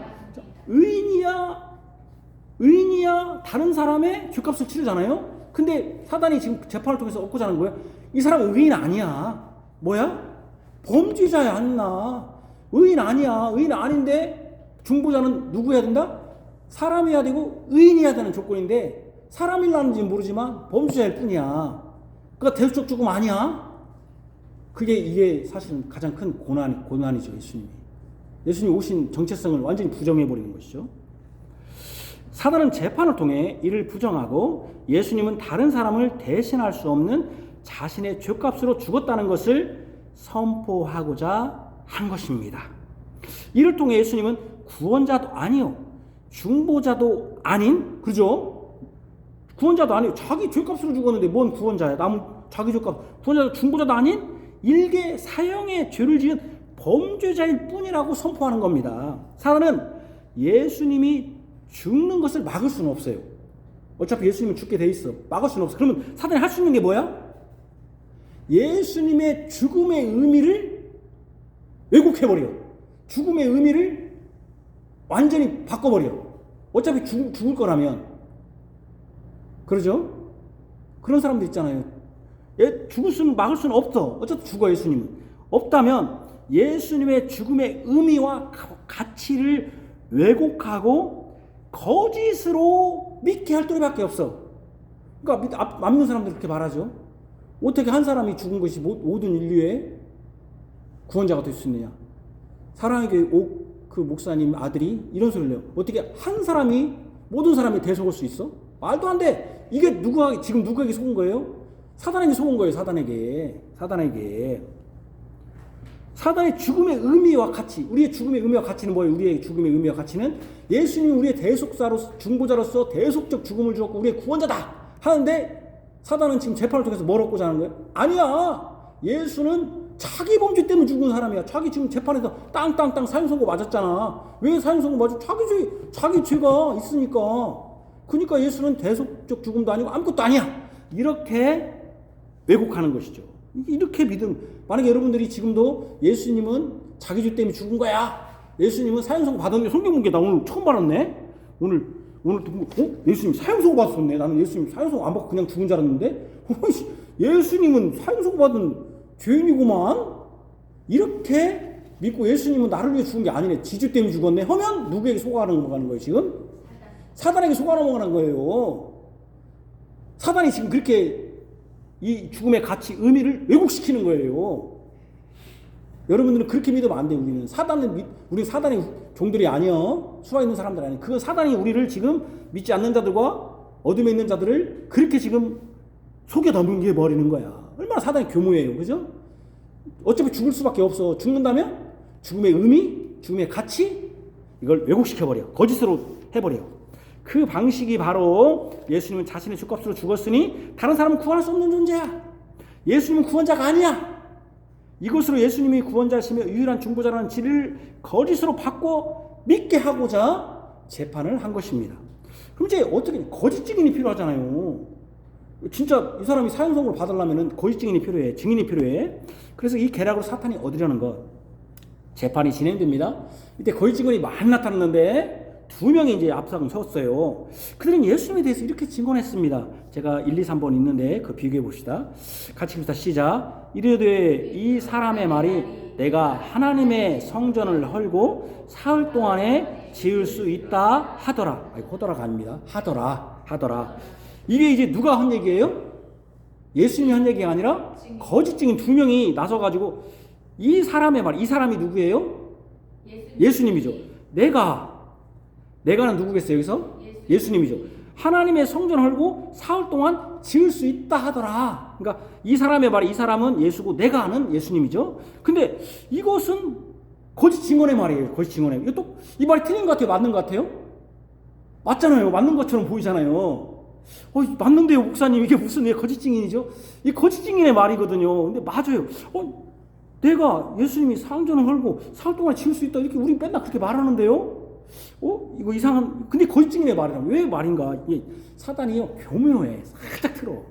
의인이야 다른 사람의 죄값을 치르잖아요. 근데 사단이 지금 재판을 통해서 얻고자 하는 거예요. 이 사람은 의인 아니야. 뭐야? 범죄자야. 안나 의인 아니야. 의인 아닌데 중보자는 누구 해야 된다? 사람이어야 되고 의인이어야 되는 조건인데 사람일라는지 모르지만 범죄자일 뿐이야. 그러니까 대속적 죽음 아니야. 이게 사실은 가장 큰 고난이죠. 예수님이 오신 정체성을 완전히 부정해버리는 것이죠. 사단은 재판을 통해 이를 부정하고 예수님은 다른 사람을 대신할 수 없는 자신의 죄값으로 죽었다는 것을 선포하고자 한 것입니다. 이를 통해 예수님은 구원자도 아니요, 중보자도 아닌, 그죠? 구원자도 아니요, 자기 죄값으로 죽었는데 뭔 구원자야? 자기 죄값, 구원자도 중보자도 아닌 일개 사형의 죄를 지은 범죄자일 뿐이라고 선포하는 겁니다. 사단은 예수님이 죽는 것을 막을 수는 없어요. 어차피 예수님은 죽게 돼 있어. 막을 수는 없어. 그러면 사단이 할 수 있는 게 뭐야? 예수님의 죽음의 의미를 왜곡해버려. 죽음의 의미를 완전히 바꿔버려. 어차피 죽을 거라면. 그러죠? 그런 사람들 있잖아요. 죽을 수는 막을 수는 없어. 어차피 죽어. 예수님은. 없다면 예수님의 죽음의 의미와 가치를 왜곡하고 거짓으로 믿게 할 도리밖에 없어. 그러니까 안 믿는 사람들 그렇게 말하죠. 어떻게 한 사람이 죽은 것이 모든 인류의 구원자가 될 수 있느냐. 사랑의 그 목사님 아들이 이런 소리를 해요. 어떻게 한 사람이 모든 사람이 대속할 수 있어? 말도 안 돼. 이게 지금 누구에게 속은 거예요? 사단에게 속은 거예요. 사단에게. 사단의 죽음의 의미와 가치, 우리의 죽음의 의미와 가치는 뭐예요? 우리의 죽음의 의미와 가치는 예수님이 우리의 대속자로서, 중보자로서 대속적 죽음을 주었고 우리의 구원자다 하는데, 사단은 지금 재판을 통해서 뭘 얻고자 하는 거예요? 아니야. 예수는 자기 범죄 때문에 죽은 사람이야. 자기 지금 재판에서 땅땅땅 사형선고 맞았잖아. 왜 사형선고 맞아? 자기 죄가 있으니까. 그러니까 예수는 대속적 죽음도 아니고 아무것도 아니야. 이렇게 왜곡하는 것이죠. 이렇게 만약에 여러분들이 지금도 예수님은 자기 죄 때문에 죽은 거야, 예수님은 사형선고 받았는데, 성경 본 게 나 오늘 처음 받았네. 오늘 듣고 예수님 사형선고 받았었네. 나는 예수님 사형선고 안 받고 그냥 죽은 줄 알았는데 예수님은 사형선고받은 죄인이구만. 이렇게 믿고 예수님은 나를 위해 죽은 게 아니네. 지주 때문에 죽었네. 하면 누구에게 속아 넘어가는 거예요 지금? 사단에게 속아 넘어가는 거예요. 사단이 지금 그렇게 이 죽음의 가치, 의미를 왜곡시키는 거예요. 여러분들은 그렇게 믿으면 안 돼요. 우리는 사단의 종들이 아니요. 수가 있는 사람들 아니에요. 그건 사단이 우리를 지금 믿지 않는 자들과 어둠에 있는 자들을 그렇게 지금 속에 넘겨 버리는 거야. 얼마나 사단이 교모해요. 그죠? 어차피 죽을 수밖에 없어. 죽는다면 죽음의 의미, 죽음의 가치 이걸 왜곡시켜버려. 거짓으로 해버려. 그 방식이 바로 예수님은 자신의 죗값으로 죽었으니 다른 사람은 구원할 수 없는 존재야. 예수님은 구원자가 아니야. 이것으로 예수님이 구원자시며 유일한 중보자라는 지를 거짓으로 바꿔 믿게 하고자 재판을 한 것입니다. 그럼 이제 어떻게 거짓 증인이 필요하잖아요. 진짜 이 사람이 사형선고를 받으려면 거짓 증인이 필요해. 증인이 필요해. 그래서 이 계략으로 사탄이 얻으려는 것. 재판이 진행됩니다. 이때 거짓 증인이 많이 나타났는데 2명이 이제 앞서서 섰어요. 그들은 예수님에 대해서 이렇게 증언했습니다. 제가 1, 2, 3번 있는데 그 비교해 봅시다. 같이 봅시다. 시작. 이르되 이 사람의 말이 내가 하나님의 성전을 헐고 사흘 동안에 지을 수 있다 하더라. 아니, 하더라가 아닙니다. 하더라. 이게 이제 누가 한 얘기예요? 예수님이 한 얘기가 아니라 거짓 증인 2명이 나서가지고 이 사람의 말, 이 사람이 누구예요? 예수님이죠. 내가는 누구겠어요 여기서? 예수님이죠. 하나님의 성전 헐고 사흘 동안 지을 수 있다 하더라. 그러니까 이 사람의 말이, 이 사람은 예수고 내가 아는 예수님이죠. 근데 이것은 거짓 증언의 말이에요. 거짓 증언의. 이거 또 이 말이 틀린 것 같아요? 맞는 것 같아요? 맞잖아요. 맞는 것처럼 보이잖아요. 맞는데요 목사님, 이게 무슨 거짓 증인이죠? 이 거짓 증인의 말이거든요. 근데 맞아요. 내가 예수님이 성전을 헐고 사흘 동안 지을 수 있다, 이렇게 우리 맨날 그렇게 말하는데요. 이거 이상한. 근데 거짓 증인의 말이라. 왜 말인가? 사단이요 교묘해. 살짝 틀어.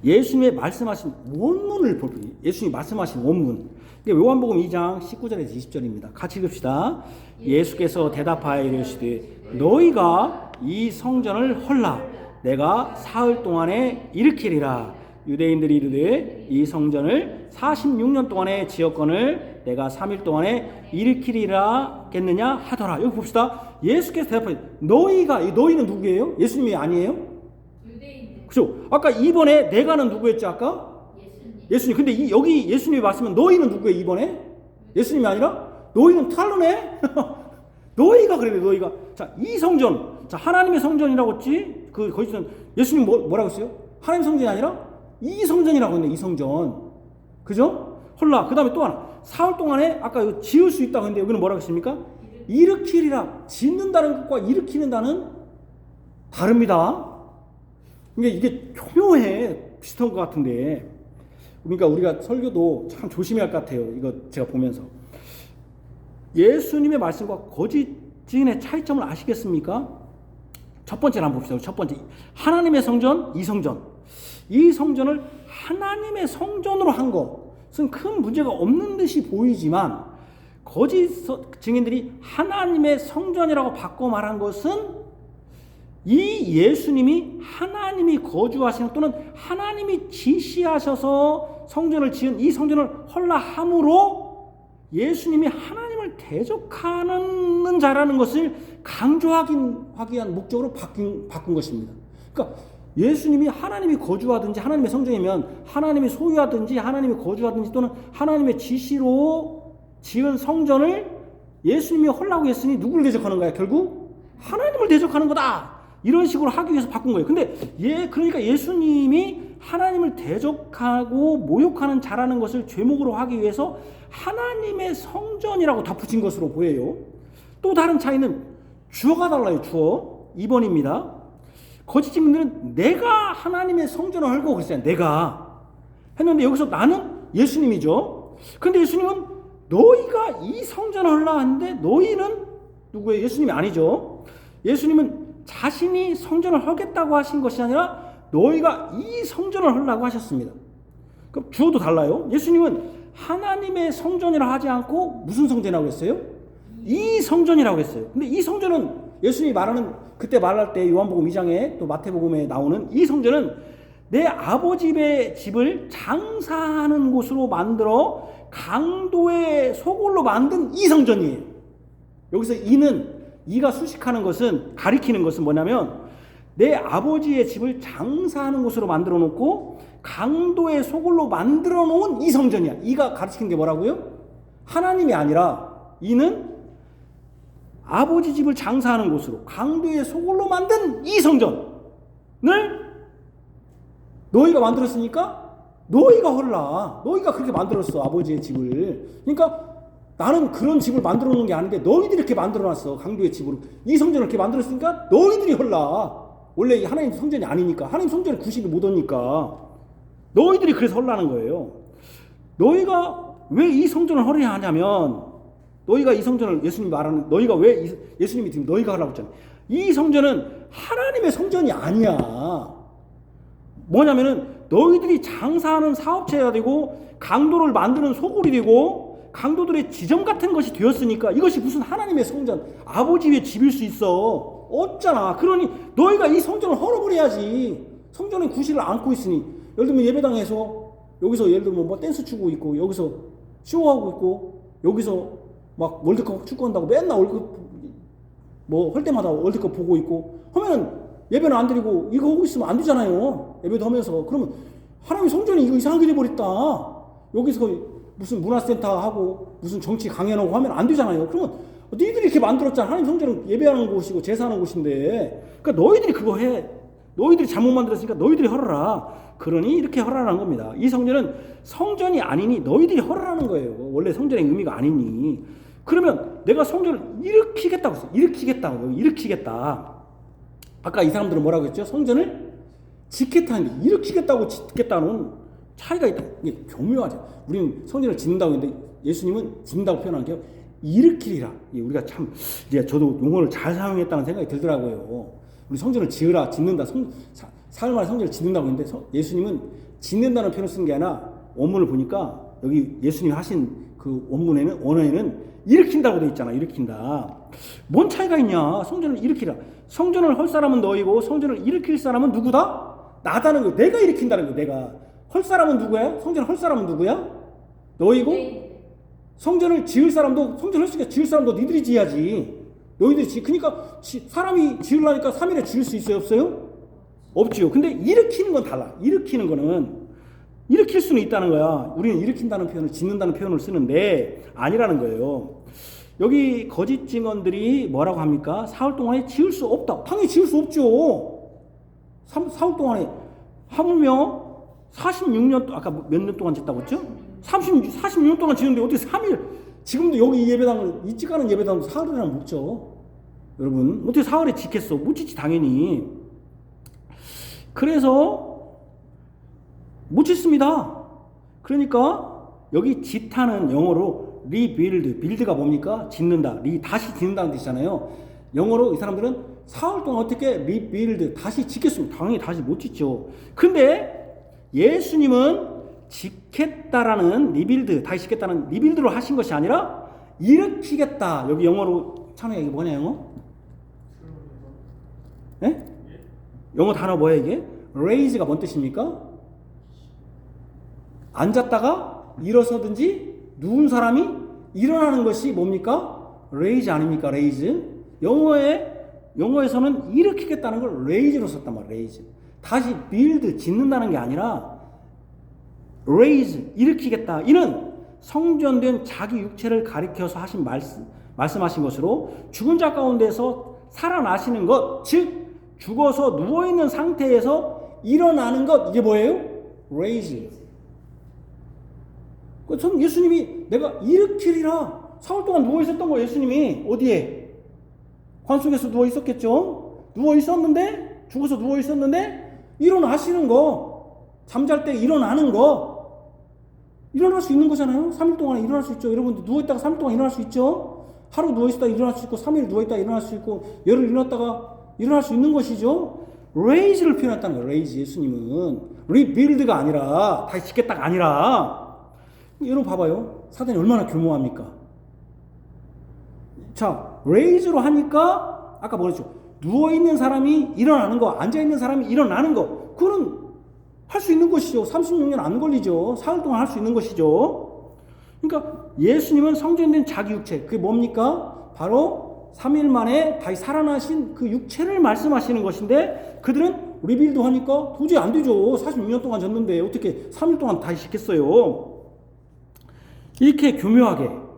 예수님의 말씀하신 원문을 볼게요. 예수님이 말씀하신 원문. 이게 요한복음 2장 19절에서 20절입니다. 같이 읽읍시다. 예수께서 대답하여 이르시되 너희가 이 성전을 헐라 내가 사흘 동안에 일으키리라. 유대인들이 이르되 이 성전을 46년 동안에 지었거늘 내가 3일 동안에 일으키리라겠느냐 하더라. 여기 봅시다. 예수께서 대답하여 너희가, 이 너희는 누구예요? 예수님이 아니에요? 유대인들. 그죠? 아까 2번에 내가는 누구였죠? 아까? 예수님. 근데 여기 예수님이 말씀은 너희는 누구예요? 2번에? 예수님이 아니라? 너희는 탈로네? 너희가 그래요. 너희가. 자, 이 성전. 자, 하나님의 성전이라고 했지? 거기서는 예수님 뭐라고 했어요? 하나님 성전이 아니라 이 성전이라고 했네. 이 성전. 그죠? 헐라. 그 다음에 또 하나. 사흘 동안에 아까 이거 지을 수 있다고 했는데 여기는 뭐라고 했습니까? 일으키리라. 짓는다는 것과 일으키는다는 다릅니다. 그러니까 이게 교묘해. 비슷한 것 같은데. 그러니까 우리가 설교도 참 조심해야 할 것 같아요. 이거 제가 보면서. 예수님의 말씀과 거짓 증인의 차이점을 아시겠습니까? 첫 번째를 한번 봅시다. 첫 번째. 하나님의 성전, 이 성전. 이 성전을 하나님의 성전으로 한 것은 큰 문제가 없는 듯이 보이지만 거짓 증인들이 하나님의 성전이라고 바꿔 말한 것은 이 예수님이 하나님이 거주하시는 또는 하나님이 지시하셔서 성전을 지은 이 성전을 헐라 함으로 예수님이 하나님을 대적하는 자라는 것을 강조하기 위한 목적으로 바꾼 것입니다. 그러니까 예수님이 하나님이 거주하든지 하나님의 성전이면 하나님이 소유하든지 하나님이 거주하든지 또는 하나님의 지시로 지은 성전을 예수님이 헐라고 했으니 누구를 대적하는 거야? 결국 하나님을 대적하는 거다. 이런 식으로 하기 위해서 바꾼 거예요. 근데 그러니까 예수님이 하나님을 대적하고 모욕하는 자라는 것을 죄목으로 하기 위해서 하나님의 성전이라고 덧붙인 것으로 보여요. 또 다른 차이는 주어가 달라요. 주어 2번입니다. 거짓 증인들은 내가 하나님의 성전을 헐고 그랬어요. 내가 했는데 여기서 나는 예수님이죠. 근데 예수님은 너희가 이 성전을 헐라 하는데 너희는 누구예요? 예수님이 아니죠. 예수님은 자신이 성전을 헐겠다고 하신 것이 아니라 너희가 이 성전을 헐라고 하셨습니다. 그럼 주어도 달라요. 예수님은 하나님의 성전이라 하지 않고 무슨 성전이라고 했어요? 이 성전이라고 했어요. 근데 이 성전은 예수님이 말하는 그때 말할 때 요한복음 2장에 또 마태복음에 나오는 이 성전은 내 아버지의 집을 장사하는 곳으로 만들어 강도의 소굴로 만든 이 성전이에요. 여기서 이가 수식하는 것은, 가리키는 것은 뭐냐면 내 아버지의 집을 장사하는 곳으로 만들어 놓고 강도의 소굴로 만들어 놓은 이 성전이야. 이가 가르치는 게 뭐라고요? 하나님이 아니라 이는 아버지 집을 장사하는 곳으로 강도의 소굴로 만든 이 성전을 너희가 만들었으니까 너희가 헐라. 너희가 그렇게 만들었어, 아버지의 집을. 그러니까 나는 그런 집을 만들어 놓은 게 아닌데 너희들이 이렇게 만들어 놨어, 강도의 집으로. 이 성전을 이렇게 만들었으니까 너희들이 헐라. 원래 하나님 성전이 아니니까, 하나님 성전에 구실이 못 오니까 너희들이 그래서 헐라는 거예요. 너희가 왜 이 성전을 헐해야 하냐면, 너희가 이 성전을, 예수님이 말하는, 너희가 왜 예수님이 지금 너희가 하라고 했잖아요. 이 성전은 하나님의 성전이 아니야. 뭐냐면은 너희들이 장사하는 사업체가 되고 강도를 만드는 소굴이 되고 강도들의 지점 같은 것이 되었으니까 이것이 무슨 하나님의 성전, 아버지의 집일 수 있어? 없잖아. 그러니 너희가 이 성전을 헐어버려야지. 성전의 구실을 안고 있으니, 예를 들면 예배당에서 여기서 예를 들면 뭐 댄스 추고 있고, 여기서 쇼하고 있고, 여기서 막 월드컵 축구한다고 맨날 월드컵 뭐 할 때마다 월드컵 보고 있고 하면은 예배는 안 드리고 이거 하고 있으면 안 되잖아요. 예배도 하면서. 그러면 하나님의 성전이 이거 이상하게 돼버렸다. 여기서 무슨 문화센터 하고 무슨 정치 강연하고 하면 안 되잖아요. 그러면 너희들이 이렇게 만들었잖아. 하나님 성전은 예배하는 곳이고 제사하는 곳인데, 그러니까 너희들이 그거 해. 너희들이 잘못 만들었으니까 너희들이 헐어라. 그러니 이렇게 헐어라는 겁니다. 이 성전은 성전이 아니니 너희들이 헐어라는 거예요. 원래 성전의 의미가 아니니. 그러면 내가 성전을 일으키겠다고 했어요. 일으키겠다. 아까 이 사람들은 뭐라고 했죠? 성전을 짓겠다는데, 일으키겠다고 짓겠다는 차이가 있다. 이게 교묘하죠. 우리는 성전을 짓는다고 했는데 예수님은 짓는다고 표현한 게 일으키리라. 우리가 참, 이제 저도 용어를 잘 사용했다는 생각이 들더라고요. 우리 성전을 지으라, 짓는다, 사흘 만에 성전을 짓는다고 했는데 예수님은 짓는다는 표현을 쓴 게 아니라 원문을 보니까 여기 예수님이 하신 그 원어에는 일으킨다고 되어 있잖아. 일으킨다. 뭔 차이가 있냐? 성전을 일으키라. 성전을 헐 사람은 너희고 성전을 일으킬 사람은 누구다? 나다는 거예요. 내가 일으킨다는 거예요. 내가. 헐 사람은 누구야? 성전을 헐 사람은 누구야? 너희고, 성전을 지을 사람도, 성전을 헐 지을 사람도 니들이 지어야지. 너희들이 그러니까 사람이 지으려니까 3일에 지을 수 있어요? 없어요? 없지요. 근데 일으키는 건 달라. 일으키는 거는 일으킬 수는 있다는 거야. 우리는 일으킨다는 표현을, 짓는다는 표현을 쓰는데 아니라는 거예요. 여기 거짓 증언들이 뭐라고 합니까? 사흘 동안에 지을 수 없다. 당연히 지을 수 없죠. 사흘 동안에 하물며 46년, 아까 몇 년 동안 짓다고 했죠? 46년 동안 지는데 어떻게 3일, 지금도 여기 예배당을, 이 찍가는 예배당 사흘이나 못 져. 여러분, 어떻게 사흘에 짓겠어? 못 짓지, 당연히. 그래서 못 짓습니다. 그러니까 여기 짓하는 영어로 rebuild, build가 뭡니까? 짓는다. 다시 짓는다는 뜻이잖아요. 영어로 이 사람들은 사흘 동안 어떻게 rebuild, 다시 짓겠습니다. 당연히 다시 못 짓죠. 근데 예수님은 짓겠다라는 리빌드, 다시 짓겠다는 리빌드로 하신 것이 아니라 일으키겠다. 여기 영어로 찬우야, 이게 뭐냐, 영어? 네? 영어 단어 뭐야 이게? raise가 뭔 뜻입니까? 앉았다가 일어서든지 누운 사람이 일어나는 것이 뭡니까? raise 아닙니까? raise. 영어에서는 일으키겠다는 걸 raise로 썼단 말이야. raise. 다시 build, 짓는다는 게 아니라 raise, 일으키겠다. 이는 성전된 자기 육체를 가리켜서 하신 말씀하신 것으로 죽은 자 가운데서 살아나시는 것, 즉 죽어서 누워있는 상태에서 일어나는 것, 이게 뭐예요? raise. 예수님이 내가 일으키리라. 사흘 동안 누워있었던 거예요. 예수님이 어디에? 관 속에서 누워있었겠죠. 누워있었는데, 죽어서 누워있었는데 일어나시는 거, 잠잘 때 일어나는 거, 일어날 수 있는 거잖아요. 3일 동안에 일어날 수 있죠. 여러분들 누워있다가 3일 동안 일어날 수 있죠. 하루 누워있다가 일어날 수 있고 3일 누워있다가 일어날 수 있고 열흘 일어났다가 일어날 수 있는 것이죠. raise를 표현했다는 거예요. raise. 예수님은 rebuild가 아니라, 다시 짓겠다가 아니라. 여러분 봐봐요. 사단이 얼마나 교묘합니까? 자, raise로 하니까 아까 뭐랬죠? 누워있는 사람이 일어나는 거, 앉아있는 사람이 일어나는 거, 그거는 할 수 있는 것이죠. 36년 안 걸리죠. 사흘 동안 할 수 있는 것이죠. 그러니까 예수님은 성전된 자기 육체, 그게 뭡니까? 바로 3일 만에 다시 살아나신 그 육체를 말씀하시는 것인데, 그들은 리빌도 하니까 도저히 안 되죠. 46년 동안 졌는데 어떻게 3일 동안 다시 시켰어요. 이렇게 교묘하죠.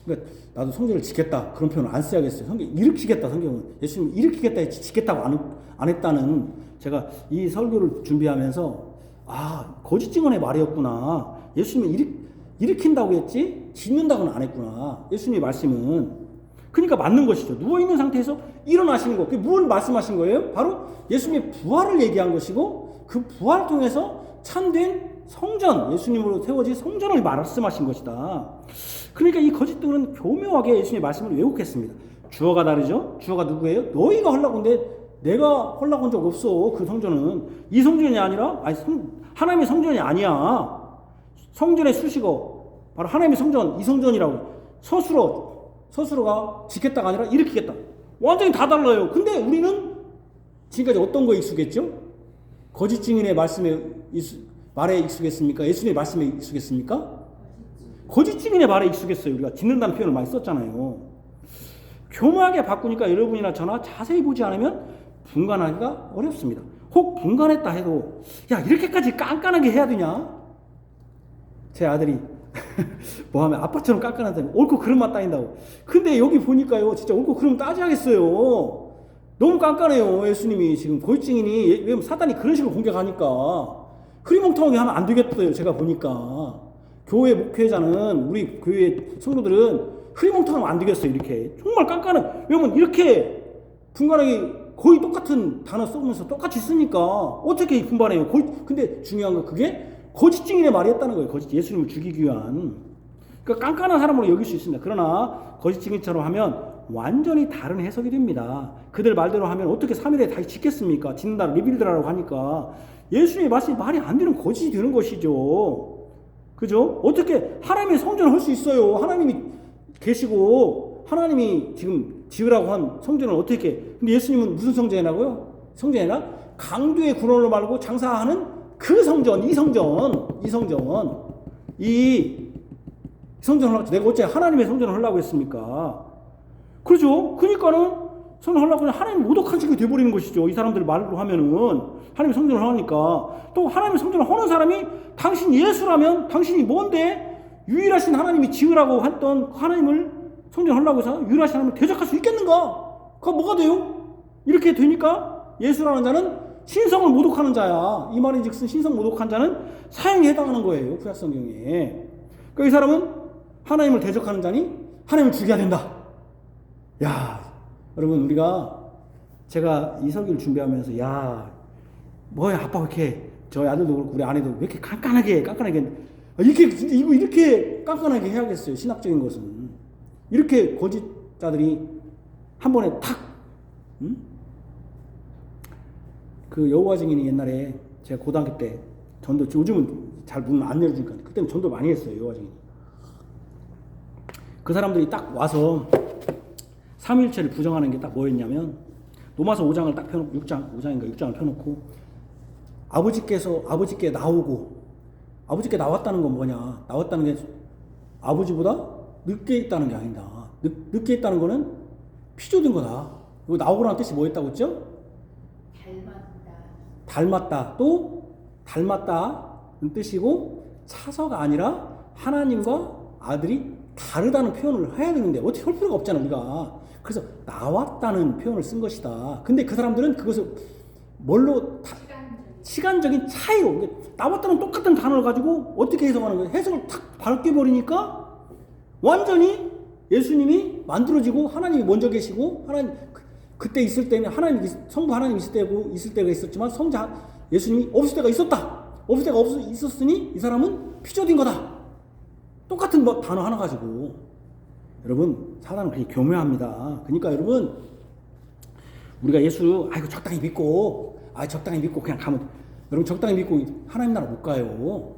그러니까 나도 성전을 지켰다, 그런 표현을 안 써야겠어요. 성경 일으키겠다, 성경은 예수님 일으키겠다 했지 지켰다고 안 했다는, 제가 이 설교를 준비하면서 거짓 증언의 말이었구나. 예수님은 일으킨다고 했지 짓는다고는 안 했구나. 예수님의 말씀은 그러니까 맞는 것이죠. 누워있는 상태에서 일어나시는 것, 그게 뭘 말씀하신 거예요? 바로 예수님의 부활을 얘기한 것이고, 그 부활을 통해서 참된 성전, 예수님으로 세워진 성전을 말씀하신 것이다. 그러니까 이 거짓들은 교묘하게 예수님의 말씀을 왜곡했습니다. 주어가 다르죠? 주어가 누구예요? 너희가 헐라고인데 내가 헐라고 한 적 없어. 그 성전은 이 성전이 아니라 하나님의 성전이 아니야. 성전의 수식어 바로 하나님의 성전, 이 성전이라고. 서술어가 지켰다가 아니라 일으키겠다. 완전히 다 달라요. 근데 우리는 지금까지 어떤 거에 익숙했죠? 거짓 증인의 말에 익숙했습니까? 예수님의 말씀에 익숙했습니까? 거짓 증인의 말에 익숙했어요. 우리가 짓는다는 표현을 많이 썼잖아요. 교묘하게 바꾸니까 여러분이나 저나 자세히 보지 않으면 분간하기가 어렵습니다. 혹 분간했다 해도 야, 이렇게까지 깐깐하게 해야 되냐? 제 아들이 뭐하면 아빠처럼 깐깐하다면 옳고 그름만 따인다고. 근데 여기 보니까요, 진짜 옳고 그름 따져야겠어요. 너무 깐깐해요. 예수님이 지금 거짓 증인이, 왜냐면 사단이 그런 식으로 공격하니까 흐리멍텅하게 하면 안 되겠어요. 제가 보니까 교회 목회자는, 우리 교회 성도들은 흐리멍텅하면 안 되겠어요. 이렇게 정말 깐깐해. 왜냐면 이렇게 분간하기 거의 똑같은 단어 써보면서 똑같이 쓰니까 어떻게 분반해요? 근데 중요한 건 그게 거짓 증인의 말이었다는 거예요. 예수님을 죽이기 위한. 그러니까 깐깐한 사람으로 여길 수 있습니다. 그러나 거짓 증인처럼 하면 완전히 다른 해석이 됩니다. 그들 말대로 하면 어떻게 3일에 다시 짓겠습니까? 짓는다, 리빌드라고 하니까 예수님의 말씀이 말이 안 되는 거짓이 되는 것이죠. 그죠? 어떻게 하나님의 성전을 할 수 있어요? 하나님이 계시고 하나님이 지금 지으라고 한 성전을 어떻게, 근데 예수님은 무슨 성전이라고요? 성전이나 강도의 군원으로 말고 장사하는 그 성전, 이 성전을 하려고, 내가 어째 하나님의 성전을 하려고 했습니까? 그렇죠? 그러니까는 성전을 하려고 하면 하나님 모독한 식이 돼버리는 것이죠. 이 사람들 말로 하면은 하나님의 성전을 하니까. 또 하나님의 성전을 하는 사람이 당신 예수라면 당신이 뭔데 유일하신 하나님이 지으라고 했던 하나님을 성전하려고 해서 유일하신 하나님을 대적할 수 있겠는가? 그거 뭐가 돼요? 이렇게 되니까 예수라는 자는 신성을 모독하는 자야. 이 말인즉슨 신성 모독한 자는 사형에 해당하는 거예요. 구약 성경에. 그러니까 이 사람은 하나님을 대적하는 자니 하나님을 죽여야 된다. 야, 여러분, 제가 이 설교를 준비하면서 뭐야 아빠 왜 이렇게, 저희 아들도 그렇고 우리 아내도 왜 이렇게 깐깐하게 이렇게 깐깐하게 해야겠어요. 신학적인 것은 이렇게 거짓자들이 한 번에 탁, 그 여호와 증인이 옛날에 제가 고등학교 때 전도, 요즘은 잘 문 안 내려주니까 그때는 전도 많이 했어요. 여호와 증인. 그 사람들이 딱 와서 삼위일체를 부정하는 게 딱 뭐였냐면, 로마서 5장을 딱 펴놓고, 6장을 펴놓고, 아버지께 나왔다는 건 뭐냐? 나왔다는 게 아버지보다 늦게 있다는 게 아니다. 늦게 있다는 거는 피조된 거다. 이거 나오고라는 뜻이 뭐였다고 했죠? 닮았다. 또 닮았다는 뜻이고, 차서가 아니라 하나님과 아들이 다르다는 표현을 해야 되는데 어떻게 할 필요가 없잖아, 우리가. 그래서 나왔다는 표현을 쓴 것이다. 근데 그 사람들은 그것을 뭘로 시간적인 차이로, 나왔다는 똑같은 단어를 가지고 어떻게 해석하는 거예요? 해석을 탁 바뀌어버리니까 완전히 예수님이 만들어지고 하나님이 먼저 계시고, 하나님 그때 있을 때는 성부 하나님 있을 때가 있었지만 성자 예수님이 없을 때가 있었다. 없을 때가 있었으니 이 사람은 피조된 거다. 똑같은 단어 하나 가지고. 여러분, 사단은 그렇게 교묘합니다. 그러니까 여러분, 우리가 예수 적당히 믿고 그냥 가면, 여러분 적당히 믿고 하나님 나라 못 가요.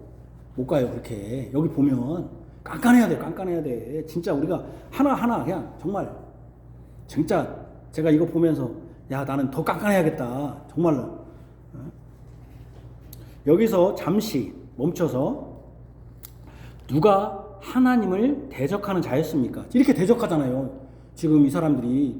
그렇게. 여기 보면 깐깐해야 돼. 진짜 우리가 하나하나 그냥 정말, 진짜 제가 이거 보면서 나는 더 깐깐해야겠다. 정말로. 여기서 잠시 멈춰서 누가 하나님을 대적하는 자였습니까? 이렇게 대적하잖아요. 지금 이 사람들이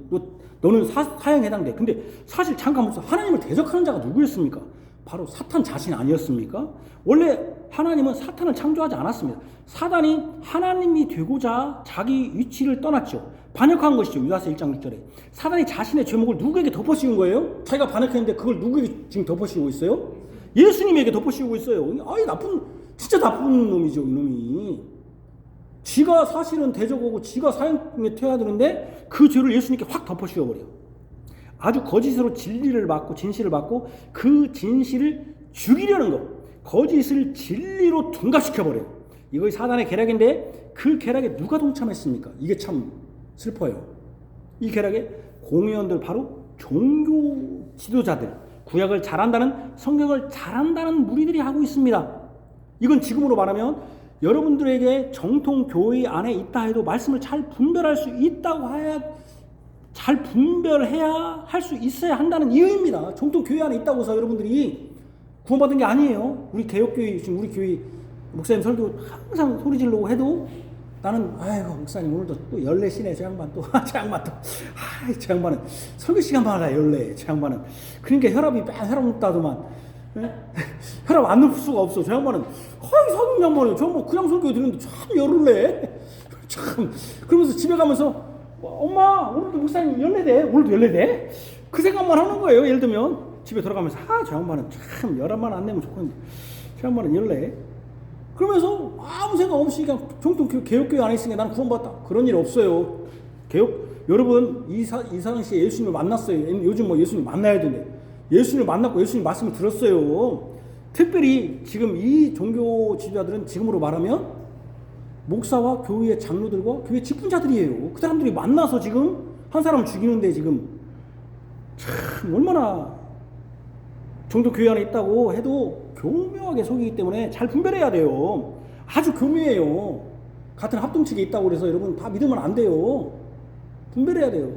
너는 사형에 해당돼. 근데 사실 잠깐 보세요. 하나님을 대적하는 자가 누구였습니까? 바로 사탄 자신 아니었습니까? 원래 하나님은 사탄을 창조하지 않았습니다. 사단이 하나님이 되고자 자기 위치를 떠났죠. 반역한 것이죠. 유다서 1장 6절에. 사단이 자신의 죄목을 누구에게 덮어씌운 거예요? 자기가 반역했는데 그걸 누구에게 지금 덮어씌우고 있어요? 예수님에게 덮어씌우고 있어요. 아이 진짜 나쁜 놈이죠, 이놈이. 지가 사실은 대적하고 지가 사형에 태워야 되는데 그 죄를 예수님께 확 덮어씌워버려요. 아주 거짓으로 진리를 받고 진실을 받고 그 진실을 죽이려는 것, 거짓을 진리로 둔갑시켜버려요. 이거 사단의 계략인데 그 계략에 누가 동참했습니까? 이게 참 슬퍼요. 이 계략에 공의원들, 바로 종교 지도자들, 구약을 잘한다는, 성경을 잘한다는 무리들이 하고 있습니다. 이건 지금으로 말하면 여러분들에게 정통 교회 안에 있다 해도 말씀을 잘 분별할 수 있다고 잘 분별해야 할 수 있어야 한다는 이유입니다. 정통 교회 안에 있다고 해서 여러분들이 구원받은 게 아니에요. 우리 개혁교회, 지금 우리 교회 목사님 설교 항상 소리 지르고 해도 나는 아이고 목사님 오늘도 또 14시네 저 양반 또 저 양반 또 저 양반은 설교 시간만 하라 14 저 양반은 그러니까 혈압이 혈압 높다더만 혈압 안 높을 수가 없어. 저 양반은 사돈 양반이에요. 저 뭐 그냥 설교 들었는데 참 열을 내. 참 그러면서 집에 가면서 엄마 오늘도 목사님 14대 오늘도 14대 그 생각만 하는 거예요. 예를 들면 집에 돌아가면서 저 양반은 참 혈압만 안 내면 좋겠는데 저 양반은 14 그러면서 아무 생각 없이 그냥 정통 개혁교회 안에 있으니까 나는 구원받았다. 그런 일 없어요. 여러분 이상희 씨 예수님을 만났어요. 요즘 뭐 예수님 만나야 되는데 예수님을 만났고 예수님 말씀을 들었어요. 특별히 지금 이 종교 지도자들은 지금으로 말하면 목사와 교회의 장로들과 교회 직분자들이에요. 그 사람들이 만나서 지금 한 사람을 죽이는데 지금 참 얼마나 정도 교회 안에 있다고 해도 교묘하게 속이기 때문에 잘 분별해야 돼요. 아주 교묘해요. 같은 합동측에 있다고 그래서 여러분 다 믿으면 안 돼요. 분별해야 돼요.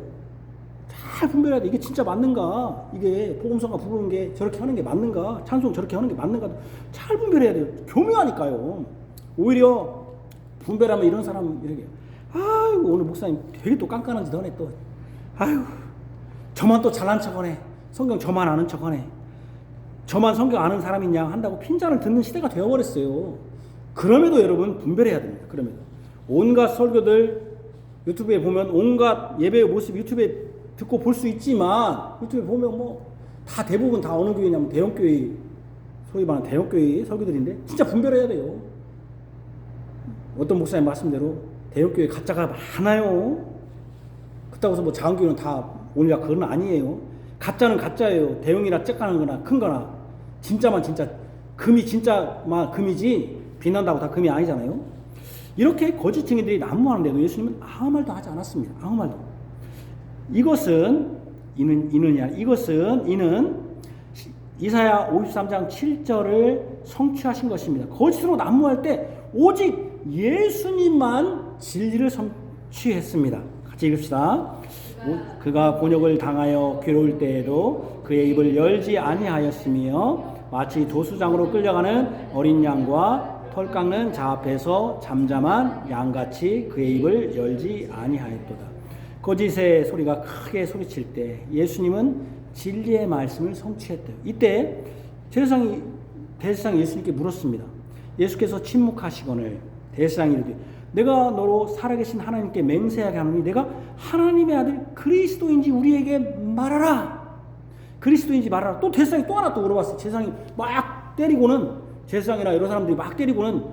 잘 분별해야 돼. 이게 진짜 맞는가? 이게 복음성가 부르는 게 저렇게 하는 게 맞는가? 찬송 저렇게 하는 게 맞는가? 잘 분별해야 돼요. 교묘하니까요. 오히려 분별하면 이런 사람 이렇게 아이고 오늘 목사님 되게 또 깐깐한 짓 하네 또. 아이고 저만 또 잘난 척하네. 성경 저만 아는 척하네. 저만 성경 아는 사람이냐 한다고 핀잔을 듣는 시대가 되어버렸어요. 그럼에도 여러분 분별해야 됩니다. 그럼에도 온갖 설교들 유튜브에 보면 온갖 예배의 모습 유튜브에 듣고 볼 수 있지만 유튜브에 보면 뭐 다 대부분 다 어느 교회냐면 대형교회 소위 말하는 대형교회 설교들인데 진짜 분별해야 돼요. 어떤 목사님 말씀대로 대형교회 가짜가 많아요. 그렇다고 해서 뭐 작은교회는 다 오늘날 그건 아니에요. 가짜는 가짜예요. 대형이나 쬐까는 거나 큰 거나 진짜만 진짜 금이 진짜만 금이지 빛난다고 다 금이 아니잖아요. 이렇게 거짓 증인들이 난무하는데도 예수님은 아무 말도 하지 않았습니다. 아무 말도. 이는 이사야 53장 7절을 성취하신 것입니다. 거짓으로 난무할 때 오직 예수님만 진리를 성취했습니다. 같이 읽읍시다. 그가 곤욕을 당하여 괴로울 때에도 그의 입을 열지 아니하였으며 마치 도수장으로 끌려가는 어린 양과 털 깎는 자 앞에서 잠잠한 양같이 그의 입을 열지 아니하였도다. 거짓의 소리가 크게 소리칠 때 예수님은 진리의 말씀을 성취했대요. 이때 대제사장이 예수님께 물었습니다. 예수께서 침묵하시거늘 대제사장이 이르되 내가 너로 살아계신 하나님께 맹세하게 하노니 내가 하나님의 아들 그리스도인지 우리에게 말하라. 그리스도인지 말하라. 또 대제사장이 또 하나 또 물어봤어요. 제사장이 막 때리고는 제사장이나 여러 사람들이 막 때리고는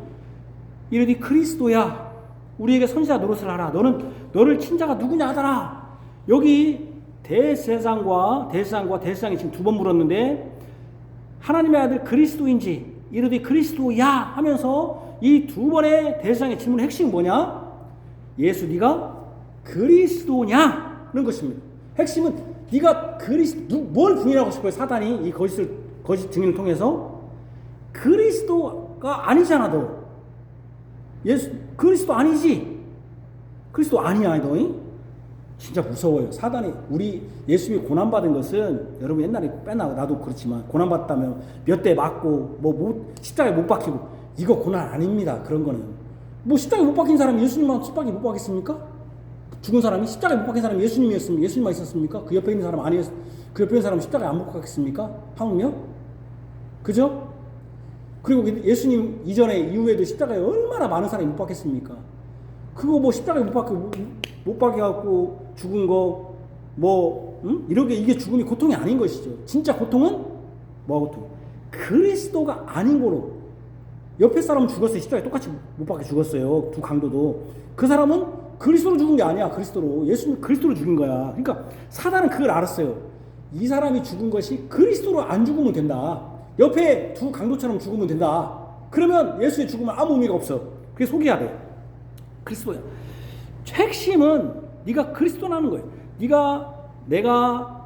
이르되 그리스도야 우리에게 선지자 노릇을 하라. 너를 친 자가 누구냐 하더라. 여기 대제사장과 대제사장이 지금 두 번 물었는데 하나님의 아들 그리스도인지 이르되 그리스도야 하면서 이 두 번의 대제사장의 질문의 핵심은 뭐냐? 예수 네가 그리스도냐는 것입니다. 핵심은 네가 뭘 부인하고 싶어요? 사단이 이 거짓 증인을 통해서 그리스도가 아니잖아 너. 예수 그리스도 아니지. 그리스도 아니야 너. 진짜 무서워요. 사단이 우리 예수님이 고난받은 것은 여러분 옛날에 나도 그렇지만 고난받다면 몇 대 맞고 십자가에 못 박히고 이거 고난 아닙니다. 그런 거는 뭐 십자가에 못 박힌 사람이 예수님만 십자가에 못 박혔습니까? 죽은 사람이 십자가에 못 박힌 사람이 예수님이었습니까? 예수님만 있었습니까? 그 옆에 있는 사람 아니었 그 옆에 있는 사람 십자가에 안 못 박혔습니까? 하물며 그죠? 그리고 예수님 이전에 이후에도 십자가에 얼마나 많은 사람이 못 박혔습니까? 그거 뭐 십자가에 못 박혀갖고 죽은 거 이렇게 이게 죽음이 고통이 아닌 것이죠. 진짜 고통은 뭐가 고통? 그리스도가 아닌 거로. 옆에 사람은 죽었어요. 십자가에 똑같이 못 박혀 죽었어요. 두 강도도. 그 사람은 그리스도로 죽은 게 아니야. 그리스도로. 예수님 그리스도로 죽인 거야. 그러니까 사단은 그걸 알았어요. 이 사람이 죽은 것이 그리스도로 안 죽으면 된다. 옆에 두 강도처럼 죽으면 된다. 그러면 예수의 죽음은 아무 의미가 없어. 그게 속여야 돼. 그리스도야. 핵심은 네가 그리스도라는 거예요. 내가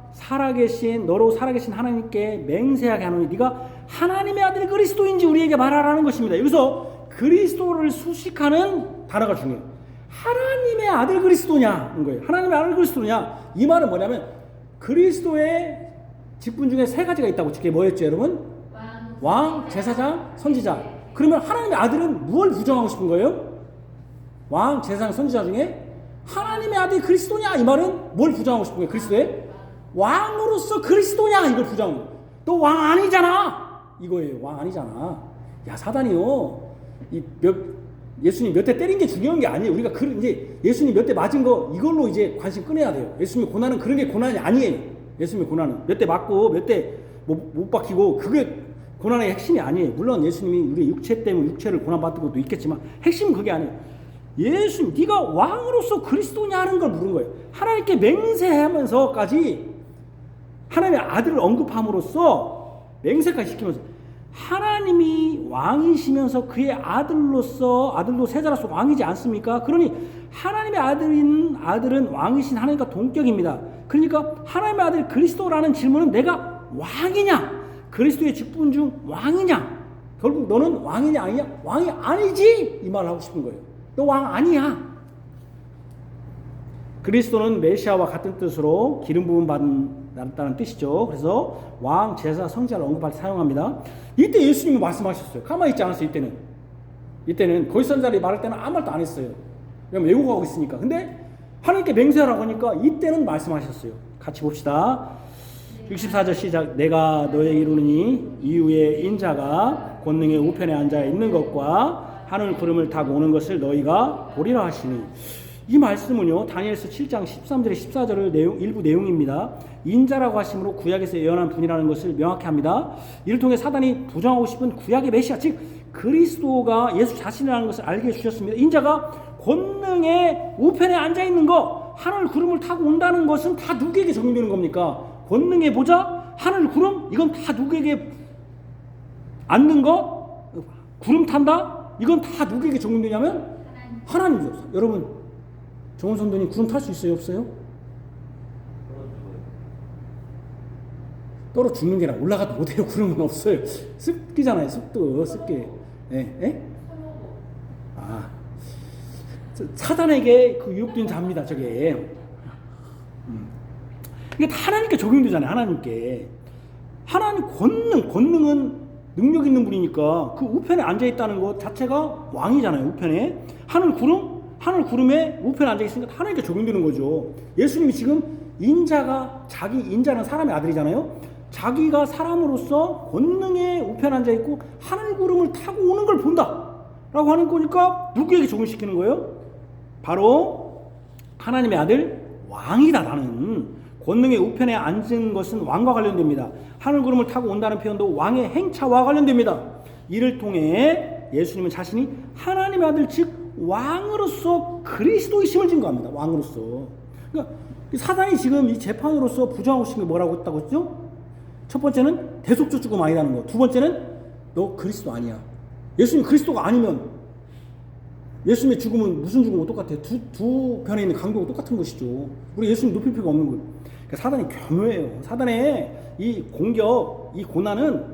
너로 살아계신 하나님께 맹세하게 하노니 네가 하나님의 아들 그리스도인지 우리에게 말하라는 것입니다. 여기서 그리스도를 수식하는 단어가 중요해요. 하나님의 아들 그리스도냐는 거예요. 하나님의 아들 그리스도냐? 이 말은 뭐냐면 그리스도의 직분 중에 세 가지가 있다고. 그게 뭐였죠, 여러분? 왕, 제사장, 선지자. 그러면 하나님의 아들은 무엇을 부정하고 싶은 거예요? 왕, 제사장, 선지자 중에 하나님의 아들 그리스도냐? 이 말은 뭘 부정하고 싶은 거예요? 그리스도의 왕으로서 그리스도냐? 이걸 부정하고. 너 왕 아니잖아. 이거예요. 왕 아니잖아. 야, 사단이요. 예수님 몇 대 때린 게 중요한 게 아니에요. 우리가 이제 예수님 몇 대 맞은 거 이걸로 이제 관심 끊어야 돼요. 예수님의 고난은 그런 게 고난이 아니에요. 예수님의 고난은 몇 대 맞고 몇 대 못 박히고 그게 고난의 핵심이 아니에요. 물론 예수님이 우리 육체 때문에 육체를 고난받는 것도 있겠지만 핵심은 그게 아니에요. 예수님 네가 왕으로서 그리스도냐는 걸 물은 거예요. 하나님께 맹세하면서까지 하나님의 아들을 언급함으로써 맹세까지 시키면서 하나님이 왕이시면서 그의 아들도 세자로서 왕이지 않습니까? 그러니 하나님의 아들은 왕이신 하나님과 동격입니다. 그러니까 하나님의 아들 그리스도라는 질문은 내가 왕이냐? 그리스도의 직분 중 왕이냐? 결국 너는 왕이냐 아니냐? 왕이 아니지! 이 말을 하고 싶은 거예요. 너 왕 아니야. 그리스도는 메시아와 같은 뜻으로 기름 부음 받는다는 뜻이죠. 그래서 왕, 제사, 성자를 언급할 때 사용합니다. 이때 예수님이 말씀하셨어요. 가만히 있지 않았어요. 이때는 거짓 선자들이 말할 때는 아무 말도 안 했어요. 왜냐면 왜곡하고 있으니까. 근데 하나님께 맹세하라고 하니까 이때는 말씀하셨어요. 같이 봅시다. 64절 시작. 내가 너에게 이르노니 이후에 인자가 권능의 우편에 앉아 있는 것과 하늘 구름을 타고 오는 것을 너희가 보리라 하시니. 이 말씀은요, 다니엘서 7장 13절에 14절의 일부 내용입니다. 인자라고 하심으로 구약에서 예언한 분이라는 것을 명확히 합니다. 이를 통해 사단이 부정하고 싶은 구약의 메시아, 즉 그리스도가 예수 자신이라는 것을 알게 해주셨습니다. 인자가 권능의 우편에 앉아있는 거, 하늘 구름을 타고 온다는 것은 다 누구에게 적용되는 겁니까? 권능의 보좌, 하늘 구름, 이건 다 누구에게 앉는 거, 구름 탄다? 이건 다 누구에게 적용되냐면 하나님이죠. 여러분, 정원 선도님 구름 탈 수 있어요? 없어요? 떨어 죽는 게 아니라 올라가도 못해요. 구름은 없어요. 습기잖아요. 습기. 예? 아, 사단에게 그 유혹된 자입니다. 저게. 이게 다 하나님께 적용되잖아요. 하나님께. 하나님 권능은 능력 있는 분이니까 그 우편에 앉아 있다는 것 자체가 왕이잖아요. 우편에. 하늘 구름에 우편에 앉아 있으니까 하나님께 적용되는 거죠. 예수님이 지금 인자는 사람의 아들이잖아요. 자기가 사람으로서 권능의 우편에 앉아 있고 하늘 구름을 타고 오는 걸 본다라고 하는 거니까 누구에게 적용시키는 거예요? 바로 하나님의 아들 왕이다. 나는 권능의 우편에 앉은 것은 왕과 관련됩니다. 하늘 구름을 타고 온다는 표현도 왕의 행차와 관련됩니다. 이를 통해 예수님은 자신이 하나님의 아들 즉 왕으로서 그리스도이심을 증거합니다. 왕으로서. 그러니까 사단이 지금 이 재판으로서 부정하고 싶은 게 뭐라고 했다고 했죠? 첫 번째는 대속죄 죽음 아니라는 거. 두 번째는 너 그리스도 아니야. 예수님 그리스도가 아니면 예수님의 죽음은 무슨 죽음과 똑같아요? 두 편에 있는 강도가 똑같은 것이죠. 우리 예수님 높일 필요가 없는 거예요. 그러니까 사단이 교묘해요. 사단의 이 공격, 이 고난은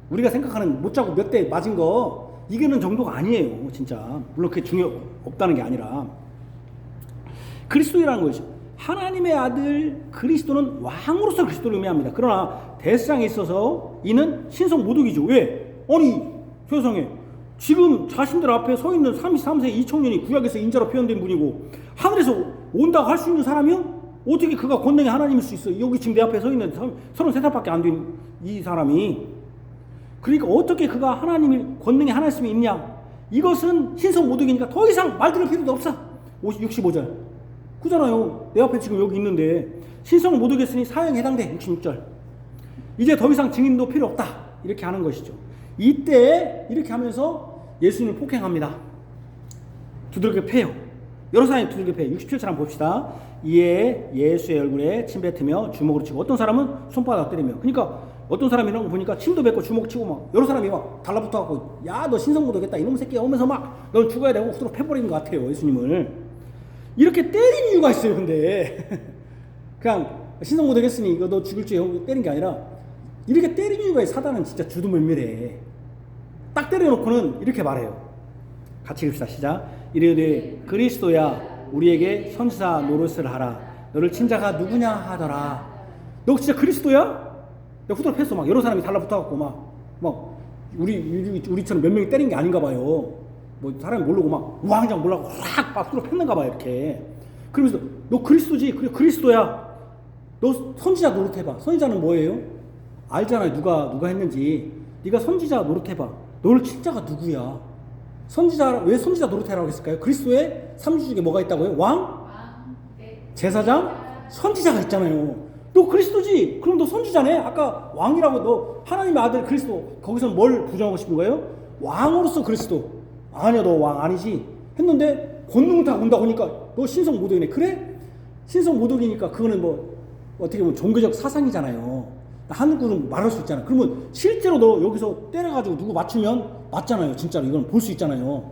우리가 생각하는 못 자고 몇 대 맞은 거 이게는 정도가 아니에요. 진짜. 물론 그게 중요 없다는 게 아니라 그리스도라는 것이죠. 하나님의 아들 그리스도는 왕으로서 그리스도를 의미합니다. 그러나 대세상에 있어서 이는 신성 모독이죠. 왜? 아니 세상에 지금 자신들 앞에 서 있는 33세 이 청년이 구약에서 인자로 표현된 분이고 하늘에서 온다고 할 수 있는 사람이요? 어떻게 그가 권능의 하나님일 수 있어? 여기 지금 내 앞에 서 있는 33살밖에 안 된 이 사람이. 그러니까 어떻게 그가 하나님의 권능의 하나님이 있냐? 이것은 신성 모독이니까 더 이상 말 들을 필요도 없어. 65절 그잖아요. 내 앞에 지금 여기 있는데 신성 모독했으니 사형에 해당돼. 66절 이제 더 이상 증인도 필요 없다. 이렇게 하는 것이죠. 이때 이렇게 하면서 예수님을 폭행합니다. 두들겨 패요. 여러 사람이 두들겨 패요. 67절 한번 봅시다. 이에 예수의 얼굴에 침 뱉으며 주먹으로 치고 어떤 사람은 손바닥 때리며. 그러니까 어떤 사람이 이런 거 보니까 침도 뱉고 주먹 치고 막 여러 사람이 막 달라붙어 갖고 야 너 신성 모독했다 이놈 새끼야 오면서 막 넌 죽어야 되고 후드로 패버리는 것 같아요. 예수님을 이렇게 때린 이유가 있어요. 근데 그냥 신성 모독했으니 이거 너 죽을 줄 때린 게 아니라 이렇게 때린 이유가 사단은 진짜 주도면밀해. 딱 때려놓고는 이렇게 말해요. 같이 읽읍시다. 시작. 이르되 그리스도야 우리에게 선지자 노릇을 하라. 너를 친자가 누구냐 하더라. 너 진짜 그리스도야? 내가 후드로 팼어. 막 여러 사람이 달라붙어갖고 막 우리처럼 몇 명이 때린 게 아닌가 봐요. 뭐 사람이 모르고 막 우왕좌왕 몰라고 확 후드로 팼는가 봐요. 이렇게. 그러면서 너 그리스도지? 그래 그리스도야. 너 선지자 노릇해봐. 선지자는 뭐예요? 알잖아요. 누가 했는지. 네가 선지자 노릇해봐. 너를 친자가 누구야? 선지자 왜 선지자 노릇해라고 했을까요? 그리스도의 3주 중에 뭐가 있다고요? 왕? 제사장? 선지자가 있잖아요. 너 그리스도지? 그럼 너 선지자네? 아까 왕이라고 너 하나님의 아들 그리스도 거기서 뭘 부정하고 싶은 거예요? 왕으로서 그리스도. 아니야 너 왕 아니지? 했는데 권능을 다 온다고 하니까 너 신성 모독이네. 그래? 신성 모독이니까 그거는 뭐 어떻게 보면 종교적 사상이잖아요. 한국은 말할 수 있잖아. 그러면 실제로 너 여기서 때려가지고 누구 맞추면 맞잖아요. 진짜로 이건 볼 수 있잖아요.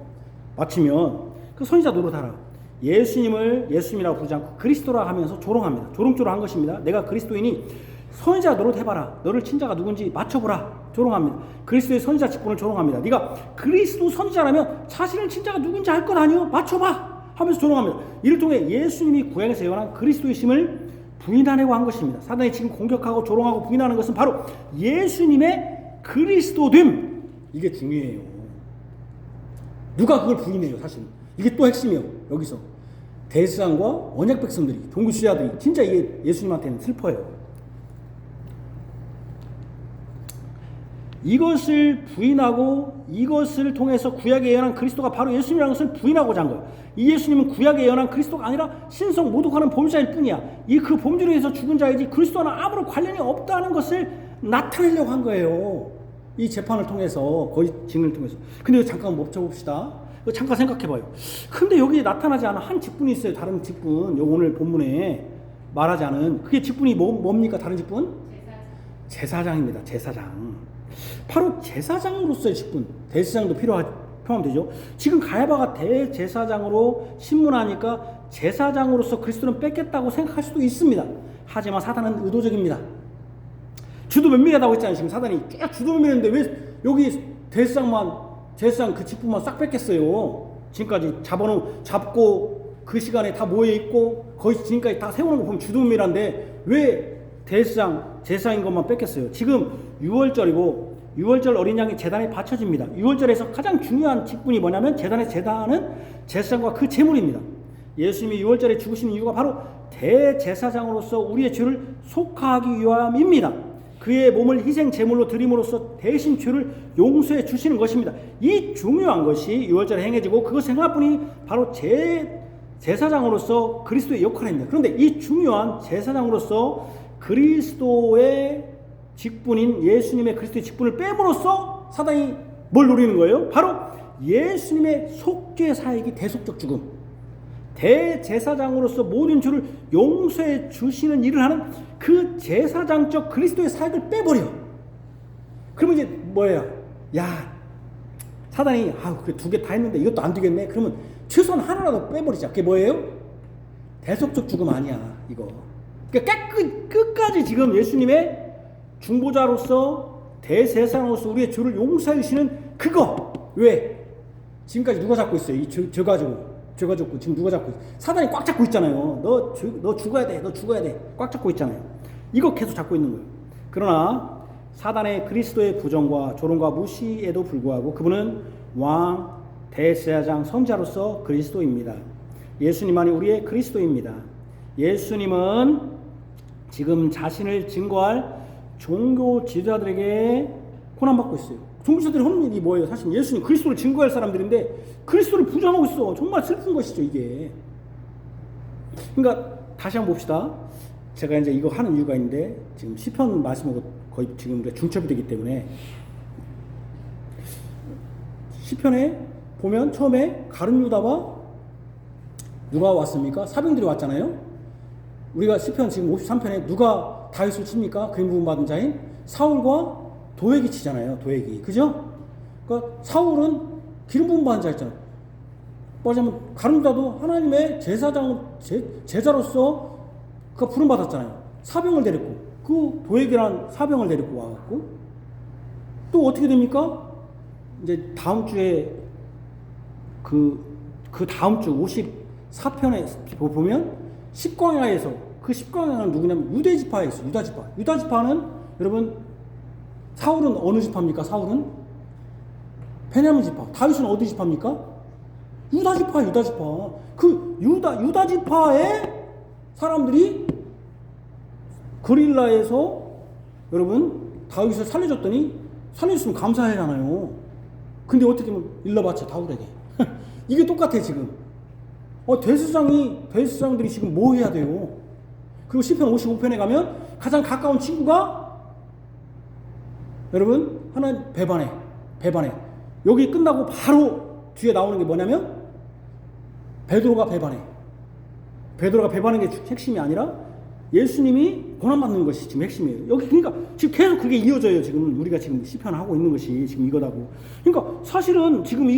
맞추면 그 선지자 노릇하라. 예수님이라고 부르지 않고 그리스도라 하면서 조롱합니다. 조롱조롱한 것입니다. 내가 그리스도이니 선지자 노릇해봐라. 너를 친자가 누군지 맞춰보라. 조롱합니다. 그리스도의 선지자 직분을 조롱합니다. 네가 그리스도 선지자라면 자신을 친자가 누군지 알 것 아니요? 맞춰봐 하면서 조롱합니다. 이를 통해 예수님이 구약에서 예언한 그리스도이심을 부인하려고 한 것입니다. 사단이 지금 공격하고 조롱하고 부인하는 것은 바로 예수님의 그리스도됨. 이게 중요해요. 누가 그걸 부인해요? 사실 이게 또 핵심이에요. 여기서 대제사장과 언약 백성들이 종교 지도자들이 진짜 이게 예수님한테는 슬퍼요. 이것을 부인하고 이것을 통해서 구약에 예언한 그리스도가 바로 예수님이라는 것을 부인하고자 한 거예요. 이 예수님은 구약에 예언한 그리스도가 아니라 신성 모독하는 범죄자일 뿐이야. 이 그 범죄로 인해서 죽은 자이지 그리스도와는 아무런 관련이 없다는 것을 나타내려고 한 거예요. 이 재판을 통해서 거의 증언을 통해서. 근데 잠깐 멈춰봅시다. 잠깐 생각해봐요. 근데 여기 나타나지 않은 한 직분이 있어요. 다른 직분. 오늘 본문에 말하지 않은 그게 직분이 뭡니까? 다른 직분? 제사장입니다. 제사장. 바로 제사장으로서의 직분. 대제사장도 포함 되죠. 지금 가야바가 대제사장으로 신문하니까 제사장으로서 그리스도는 뺏겠다고 생각할 수도 있습니다. 하지만 사단은 의도적입니다. 주도 면밀하다고 했잖아요. 지금 사단이 쭉 주도 면밀했는데 왜 여기 제사장 그 직분만 싹 뺏겠어요. 지금까지 잡고 그 시간에 다 모여있고 거의 지금까지 다 세우는 거 보면 주도 면밀한데 왜 제사장인 것만 뺏겠어요. 지금 6월절이고 6월절 어린 양이 제단에 바쳐집니다. 6월절에서 가장 중요한 직분이 뭐냐면 제단은 제사장과 그 제물입니다. 예수님이 6월절에 죽으신 이유가 바로 대제사장으로서 우리의 죄를 속하기 위함입니다. 그의 몸을 희생 제물로 드림으로써 대신 죄를 용서해 주시는 것입니다. 이 중요한 것이 6월절에 행해지고 그것의 행하뿐이 바로 제사장으로서 그리스도의 역할입니다. 그런데 이 중요한 제사장으로서 그리스도의 직분인 예수님의 그리스도의 직분을 빼므로써 사단이 뭘 노리는 거예요? 바로 예수님의 속죄 사역이 대속적 죽음. 대제사장으로서 모든 죄를 용서해 주시는 일을 하는 그 제사장적 그리스도의 사역을 빼버려. 그러면 이제 뭐예요? 야, 사단이 그 두 개 다 했는데 이것도 안 되겠네. 그러면 최소한 하나라도 빼버리자. 그게 뭐예요? 대속적 죽음 아니야 이거. 그러니까 끝까지 지금 예수님의 중보자로서 대제사장으로서 우리의 죄를 용서해 주시는 그거. 왜? 지금까지 누가 잡고 있어요? 이 죄 가지고 죄가 졌고 지금 누가 잡고 사단이 꽉 잡고 있잖아요. 너 죽어야 돼. 너 죽어야 돼. 꽉 잡고 있잖아요. 이거 계속 잡고 있는 거예요. 그러나 사단의 그리스도의 부정과 조롱과 무시에도 불구하고 그분은 왕, 대제사장, 선지자로서 그리스도입니다. 예수님만이 우리의 그리스도입니다. 예수님은 지금 자신을 증거할 종교 지도자들에게 고난받고 있어요. 종교 지도자들이 하는 일이 뭐예요? 사실 예수님 그리스도를 증거할 사람들인데 그리스도를 부정하고 있어. 정말 슬픈 것이죠, 이게. 그러니까 다시 한번 봅시다. 제가 이제 이거 하는 이유가 있는데 지금 시편 말씀하고 거의 지금 우리가 중첩이 되기 때문에 시편에 보면 처음에 가룟 유다와 누가 왔습니까? 사병들이 왔잖아요. 우리가 시편 지금 53편에 누가 다윗을 칩니까? 그림 부분 받은 자인 사울과 도액이 치잖아요. 도액이. 그죠? 그러니까 사울은 기름 부분 받은 자였잖아요. 말하자면 가룟 유다도 하나님의 제자로서 그가 부름 받았잖아요. 사병을 데리고 그 도액이라는 사병을 데리고 와갖고 또 어떻게 됩니까? 이제 다음 주에 그 다음 주 54편에 보면 십광야에서 그 십광야는 누구냐면 유대지파에 있어요. 유다지파. 유다지파는 여러분 사울은 어느 지파입니까? 사울은 베냐민 지파. 다윗은 어디 지파입니까? 유다지파. 유다지파. 그 유다지파의 사람들이 거릴라에서 여러분 다윗을 살려줬더니 살려줬으면 감사해잖아요. 근데 어떻게 하면 일러바쳐 다윗에게. 이게 똑같아 지금. 대제사장들이 지금 뭐 해야 돼요? 그리고 시편 55편에 가면 가장 가까운 친구가 여러분 하나 배반해. 여기 끝나고 바로 뒤에 나오는 게 뭐냐면 베드로가 배반해. 베드로가 배반하는 게 핵심이 아니라 예수님이 고난받는 것이 지금 핵심이에요. 여기 그러니까 지금 계속 그게 이어져요. 지금 우리가 지금 시편을 하고 있는 것이 지금 이거다고. 그러니까 사실은 지금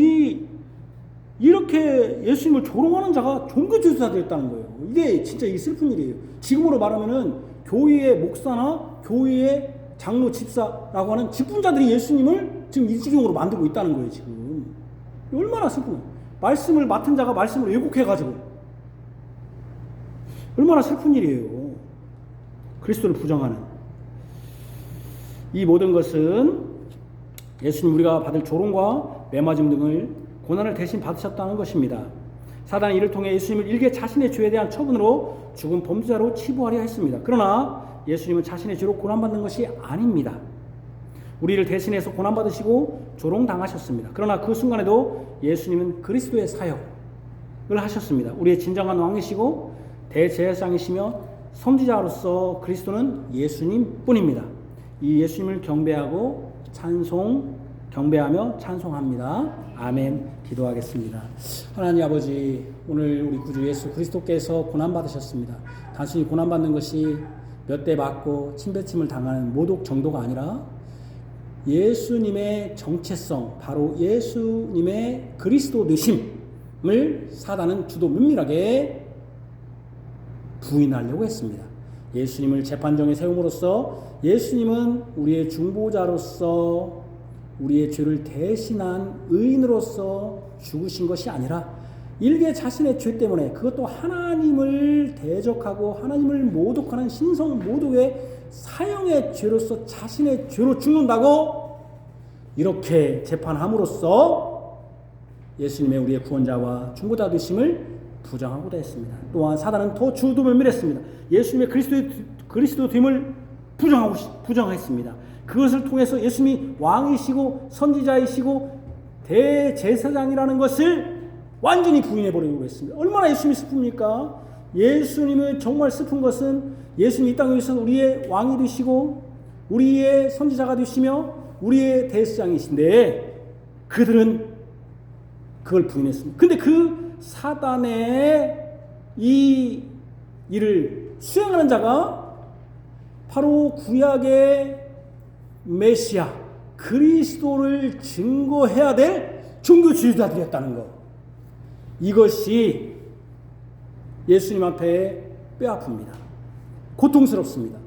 이렇게 예수님을 조롱하는 자가 종교 지도자들이었다는 거예요. 이게 진짜 이 슬픈 일이에요. 지금으로 말하면은 교회의 목사나 교회의 장로 집사라고 하는 직분자들이 예수님을 지금 이 지경으로 만들고 있다는 거예요. 지금 얼마나 슬픈 거예요. 말씀을 맡은 자가 말씀을 왜곡해가지고 얼마나 슬픈 일이에요. 그리스도를 부정하는 이 모든 것은 예수님 우리가 받을 조롱과 매맞음 등을 고난을 대신 받으셨다는 것입니다. 사단이 이를 통해 예수님을 일개 자신의 죄에 대한 처분으로 죽은 범죄자로 치부하려 했습니다. 그러나 예수님은 자신의 죄로 고난받는 것이 아닙니다. 우리를 대신해서 고난받으시고 조롱당하셨습니다. 그러나 그 순간에도 예수님은 그리스도의 사역을 하셨습니다. 우리의 진정한 왕이시고 대제사장이시며 선지자로서 그리스도는 예수님 뿐입니다. 이 예수님을 경배하며 찬송합니다. 아멘. 기도하겠습니다. 하나님 아버지, 오늘 우리 구주 예수 그리스도께서 고난받으셨습니다. 단순히 고난받는 것이 몇 대 맞고 침뱉음을 당하는 모독 정도가 아니라 예수님의 정체성, 바로 예수님의 그리스도 되심을 사단은 주도 면밀하게 부인하려고 했습니다. 예수님을 재판정에 세움으로써 예수님은 우리의 중보자로서 우리의 죄를 대신한 의인으로서 죽으신 것이 아니라 일개 자신의 죄 때문에 그것도 하나님을 대적하고 하나님을 모독하는 신성 모독의 사형의 죄로서 자신의 죄로 죽는다고 이렇게 재판함으로써 예수님의 우리의 구원자와 중보자 되심을 부정하고도 했습니다. 또한 사단은 더 주도 면밀했습니다. 예수님의 그리스도 됨을 부정했습니다. 그것을 통해서 예수님이 왕이시고 선지자이시고 대제사장이라는 것을 완전히 부인해버리려고 했습니다. 얼마나 예수님이 슬픕니까? 예수님은 정말 슬픈 것은 예수님이 이 땅에 오셔서 우리의 왕이 되시고 우리의 선지자가 되시며 우리의 대제사장이신데 그들은 그걸 부인했습니다. 근데 그 사단의 이 일을 수행하는 자가 바로 구약의 메시아 그리스도를 증거해야 될 종교 지도자들이었다는 것. 이것이 예수님 앞에 뼈아픕니다. 고통스럽습니다.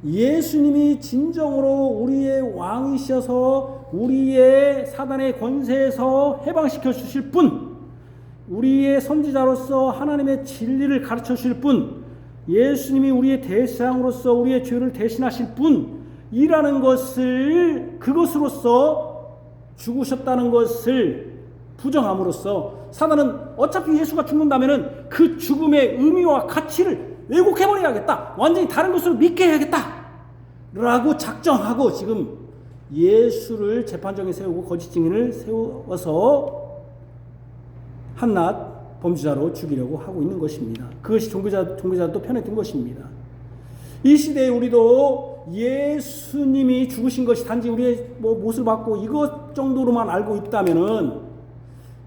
예수님이 진정으로 우리의 왕이셔서 우리의 사단의 권세에서 해방시켜 주실 분, 우리의 선지자로서 하나님의 진리를 가르쳐 주실 분, 예수님이 우리의 대상으로서 우리의 죄를 대신하실 분이라는 것을, 그것으로서 죽으셨다는 것을 부정함으로써 사단은 어차피 예수가 죽는다면은 그 죽음의 의미와 가치를 왜곡해버려야겠다, 완전히 다른 것으로 믿게 해야겠다 라고 작정하고 지금 예수를 재판정에 세우고 거짓 증인을 세워서 한낱 범죄자로 죽이려고 하고 있는 것입니다. 그것이 종교자도 편에 든 것입니다. 이 시대에 우리도 예수님이 죽으신 것이 단지 우리의 못을 받고 이것 정도로만 알고 있다면은,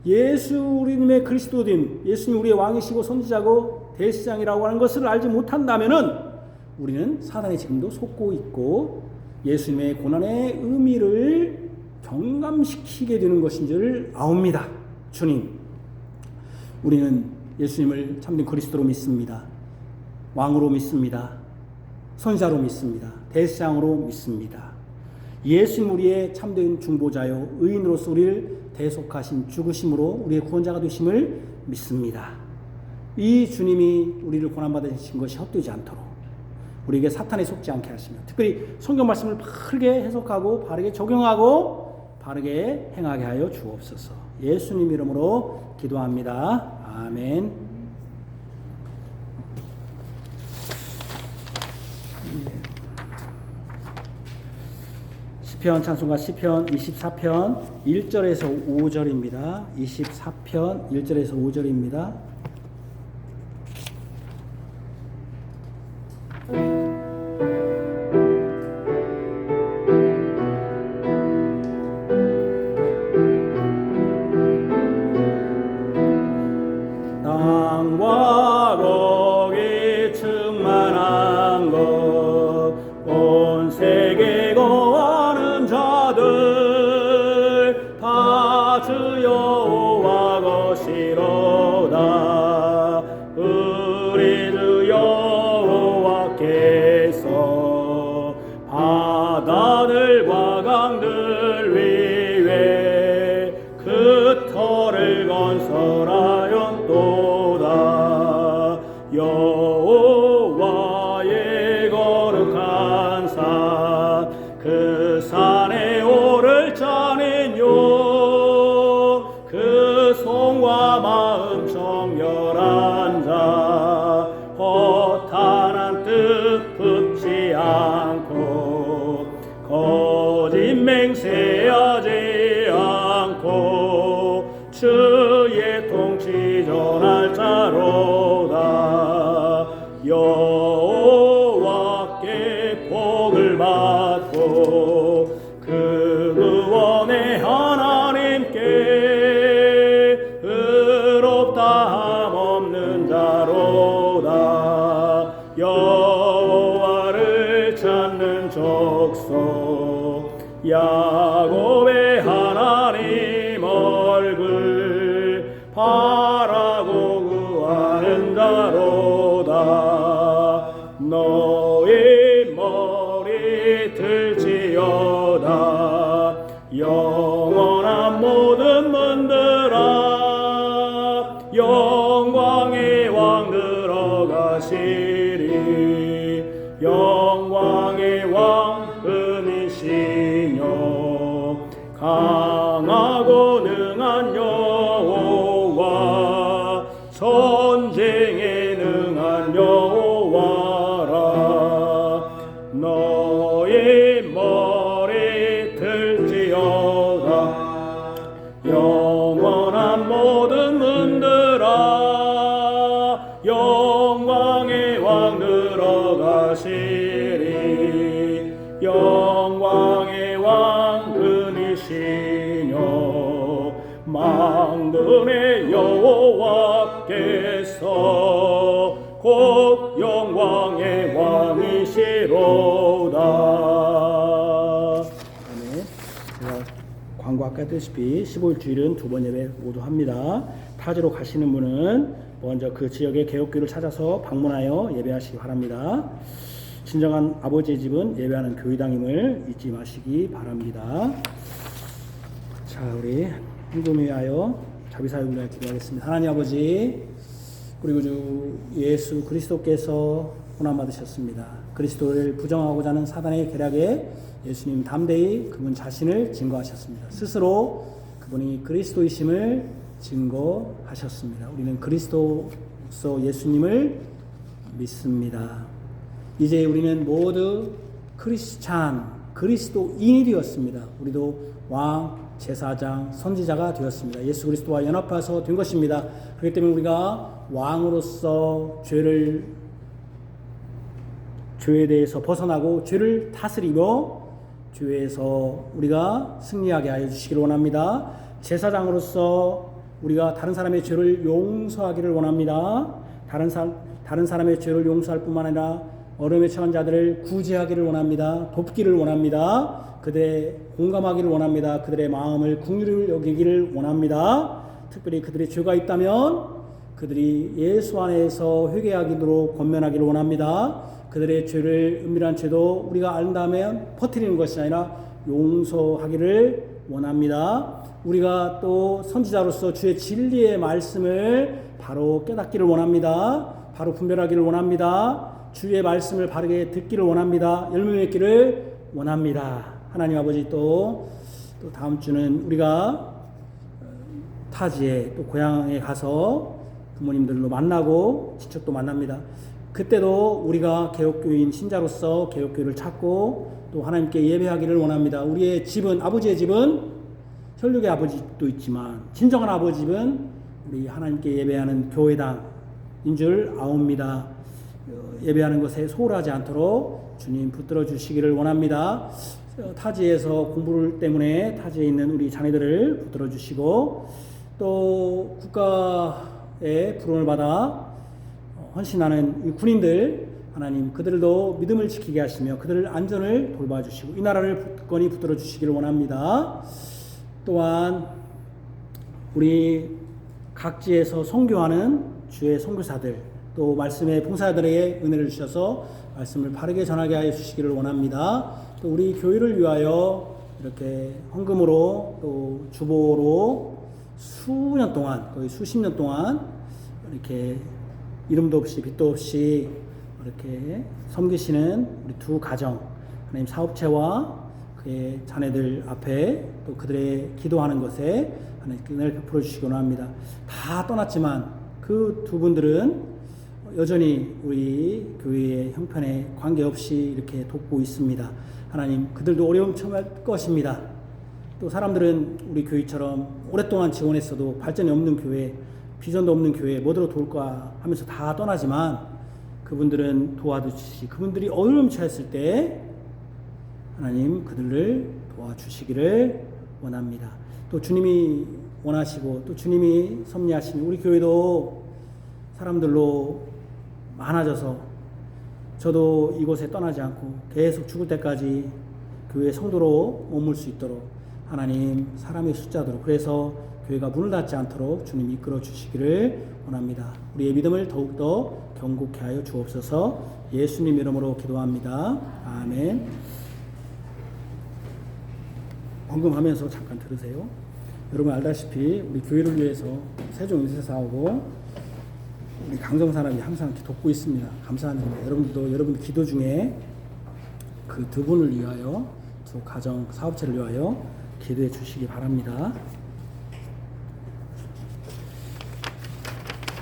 예수님의 그리스도님, 예수님 우리의 왕이시고 선지자고 대시장이라고 하는 것을 알지 못한다면은 우리는 사단의 지금도 속고 있고 예수님의 고난의 의미를 경감시키게 되는 것인 줄 아옵니다. 주님, 우리는 예수님을 참된 그리스도로 믿습니다. 왕으로 믿습니다. 선지자로 믿습니다. 대시장으로 믿습니다. 예수님 우리의 참된 중보자요 의인으로서 우리를 대속하신 죽으심으로 우리의 구원자가 되심을 믿습니다. 이 주님이 우리를 고난받으신 것이 헛되지 않도록 우리에게 사탄에 속지 않게 하시며, 특별히 성경 말씀을 바르게 해석하고 바르게 적용하고 바르게 행하게 하여 주옵소서. 예수님 이름으로 기도합니다. 아멘. 시편 찬송가 시편 24편 1절에서 5절입니다. 24편 1절에서 5절입니다. 땅과 거기 충만한 것, 온 세계 거하는 자들 다 주 여호와 것이로다. 우리 주 여호와께서 바다들과 강들 위에 그 터를 건설하였도다. 여호와의 거룩한 산, 그 산에 오를 자는요, 그 손과 마음 정결한 자, 허탄한 뜻 붙지 않고 거짓 맹세하지 않고 주의 통치 전할 자로다. 여호와께 복을 받고 그 구원의 하나님께 의롭다함 없는 자로다. 여호와를 찾는 족속, 야곱의 하나님 얼굴 바라고 구하는 자로다. 너희 머리 들지어다. 영원한 모든 문들아, 영광의 왕 들어가시리. 영광의 왕 은이시뇨, 강하고 능한 여호와, 전쟁에 능한 여호와라. 너희 머리 들지어다. 영원한 모든 문들아, 영광의 왕 들어가시리. 영광의 왕 은이시뇨, 만군의 여호와께서 곧 영광의 왕이시로다. 아멘. 제가 광고 아까 했다시피 15일주일은 두 번 예배 모두 합니다. 타지로 가시는 분은 먼저 그 지역의 개혁교회를 찾아서 방문하여 예배하시기 바랍니다. 진정한 아버지의 집은 예배하는 교회당임을 잊지 마시기 바랍니다. 자, 우리 헌금을 위하여 자비사역 위하여 기도하겠습니다. 하나님 아버지, 그리고 주 예수 그리스도께서 고난 받으셨습니다. 그리스도를 부정하고자 하는 사단의 계략에 예수님 담대히 그분 자신을 증거하셨습니다. 스스로 그분이 그리스도이심을 증거하셨습니다. 우리는 그리스도서 예수님을 믿습니다. 이제 우리는 모두 그리스도인이 되었습니다. 우리도 왕, 제사장, 선지자가 되었습니다. 예수 그리스도와 연합해서 된 것입니다. 그렇기 때문에 우리가 왕으로서 죄에 대해서 벗어나고 죄를 다스리며 죄에서 우리가 승리하게 하여 주시기를 원합니다. 제사장으로서 우리가 다른 사람의 죄를 용서하기를 원합니다. 다른 사람의 죄를 용서할 뿐만 아니라 어려움에 처한 자들을 구제하기를 원합니다. 돕기를 원합니다. 그들의 공감하기를 원합니다. 그들의 마음을 긍휼히 여기기를 원합니다. 특별히 그들의 죄가 있다면 그들이 예수 안에서 회개하기로 권면하기를 원합니다. 그들의 죄를 은밀한 죄도 우리가 안다면 퍼뜨리는 것이 아니라 용서하기를 원합니다. 우리가 또 선지자로서 주의 진리의 말씀을 바로 깨닫기를 원합니다. 바로 분별하기를 원합니다. 주의 말씀을 바르게 듣기를 원합니다. 열매 맺기를 원합니다. 하나님 아버지, 또 다음 주는 우리가 타지에 또 고향에 가서 부모님들로 만나고 친척도 만납니다. 그때도 우리가 개혁교인 신자로서 개혁교회를 찾고 또 하나님께 예배하기를 원합니다. 우리의 집은, 아버지의 집은 혈육의 아버지도 있지만 진정한 아버지 집은 우리 하나님께 예배하는 교회당인 줄 아옵니다. 예배하는 것에 소홀하지 않도록 주님 붙들어 주시기를 원합니다. 타지에서 공부를 때문에 타지에 있는 우리 자녀들을 붙들어 주시고 또 국가의 부름을 받아 헌신하는 군인들, 하나님 그들도 믿음을 지키게 하시며 그들을 안전을 돌봐주시고 이 나라를 굳건히 붙들어 주시기를 원합니다. 또한 우리 각지에서 선교하는 주의 선교사들, 또 말씀의 봉사자들에게 은혜를 주셔서 말씀을 바르게 전하게 하여 주시기를 원합니다. 또 우리 교회를 위하여 이렇게 헌금으로 또 주보로 수년 동안, 거의 수십 년 동안 이렇게 이름도 없이 빛도 없이 이렇게 섬기시는 우리 두 가정, 하나님 사업체와 그의 자녀들 앞에 또 그들의 기도하는 것에 하나님 은혜를 베풀어 주시기 원합니다. 다 떠났지만 그 두 분들은 여전히 우리 교회의 형편에 관계없이 이렇게 돕고 있습니다. 하나님 그들도 어려움 처할 것입니다. 또 사람들은 우리 교회처럼 오랫동안 지원했어도 발전이 없는 교회, 비전도 없는 교회 뭐대로 도울까 하면서 다 떠나지만 그분들은 도와주시지, 그분들이 어려움 처했을 때 하나님 그들을 도와주시기를 원합니다. 또 주님이 원하시고 또 주님이 섭리하시니 우리 교회도 사람들로 많아져서 저도 이곳에 떠나지 않고 계속 죽을 때까지 교회 성도로 머물 수 있도록 하나님 사람의 숫자대로, 그래서 교회가 문을 닫지 않도록 주님이 이끌어 주시기를 원합니다. 우리의 믿음을 더욱더 견고케 하여 주옵소서. 예수님 이름으로 기도합니다. 아멘. 헌금하면서 잠깐 들으세요. 여러분 알다시피 우리 교회를 위해서 세종인쇄사하고 우리 강정사람이 항상 이렇게 돕고 있습니다. 감사합니다. 여러분들도 여러분 기도 중에 그 두 분을 위하여, 두 가정 사업체를 위하여 기도해 주시기 바랍니다.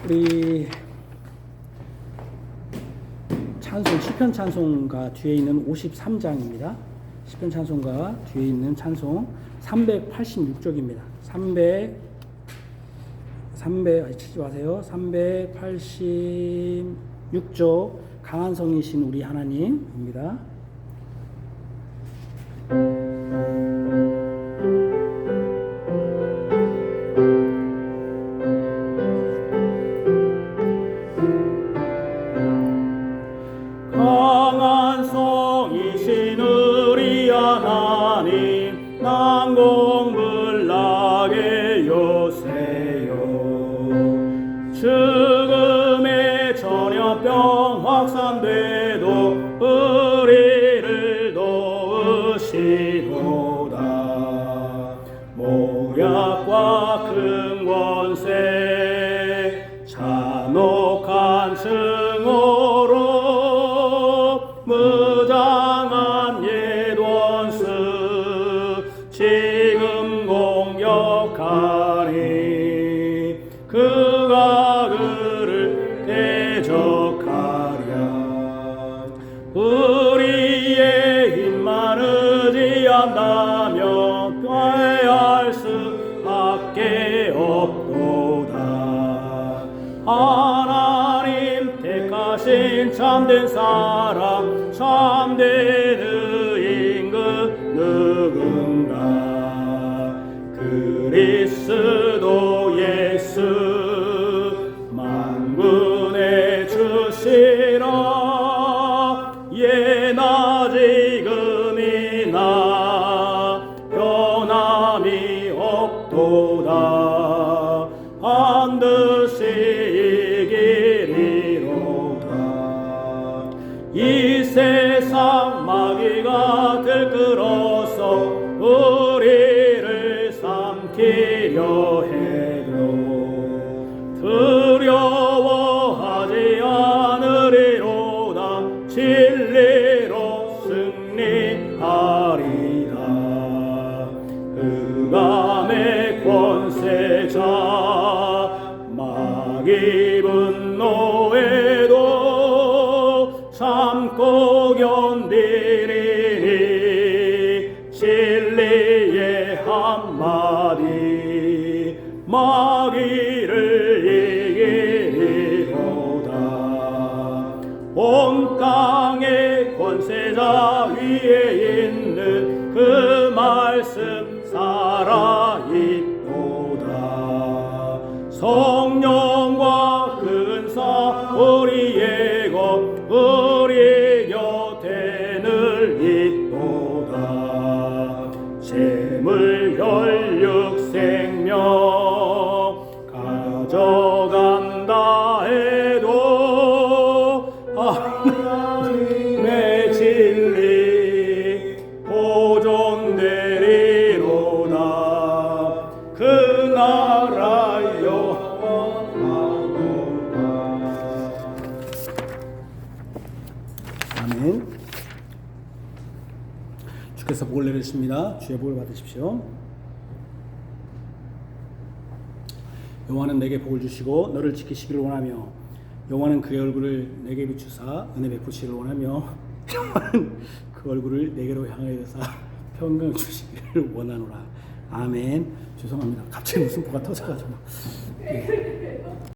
우리 찬송, 시편 찬송가 뒤에 있는 53장입니다. 시편 찬송가 뒤에 있는 찬송 386쪽입니다. 386쪽 강한 성이신 우리 하나님입니다. 강한 성이신 우리 하나님 난공불락의 요새요 죽음의 전염병 확산돼도 우리 간승으로 무장한 옛원수 지금 공격하니 그가 그를 대적하랴. 우리의 힘만 의지한다면 패할 수밖에 없도다. 하나님 택하신 참된 사람 참된 의인 그 누군가. 그리스도 예수 만군의 주시라. 예나 지금이나 변함이 없도다. 반드시 이기리로다. 이 세상 마귀가 들끓어서 우리를 삼키려 해도 두려워하지 않으리로다. 진리로 승리하리다. 흑암의 권세자 마귀 분노에도 참고 견디리니 진리의 한마디 마귀를 이기리로다. 온 땅의 권세자 위에 있는 그 말씀 살아있도다. 성령과 근사 우리의 것 우리 곁에 늘 있도다. 재물 혈육 생명 가져간다 해도 하나님의 진리 보존되리로다. 그 나라 영원하도다. 아멘. 주께서 복을 내리십니다. 주의 복을 받으십시오. 여호와는 내게 복을 주시고 너를 지키시기를 원하며 여호와는 그의 얼굴을 내게 비추사 은혜 베푸시기를 원하며 여호와는 그 얼굴을 내게로 향하여서 평강 주시기를 원하노라. 아멘. 죄송합니다. 갑자기 무슨 뭐가 터져가지고. 예.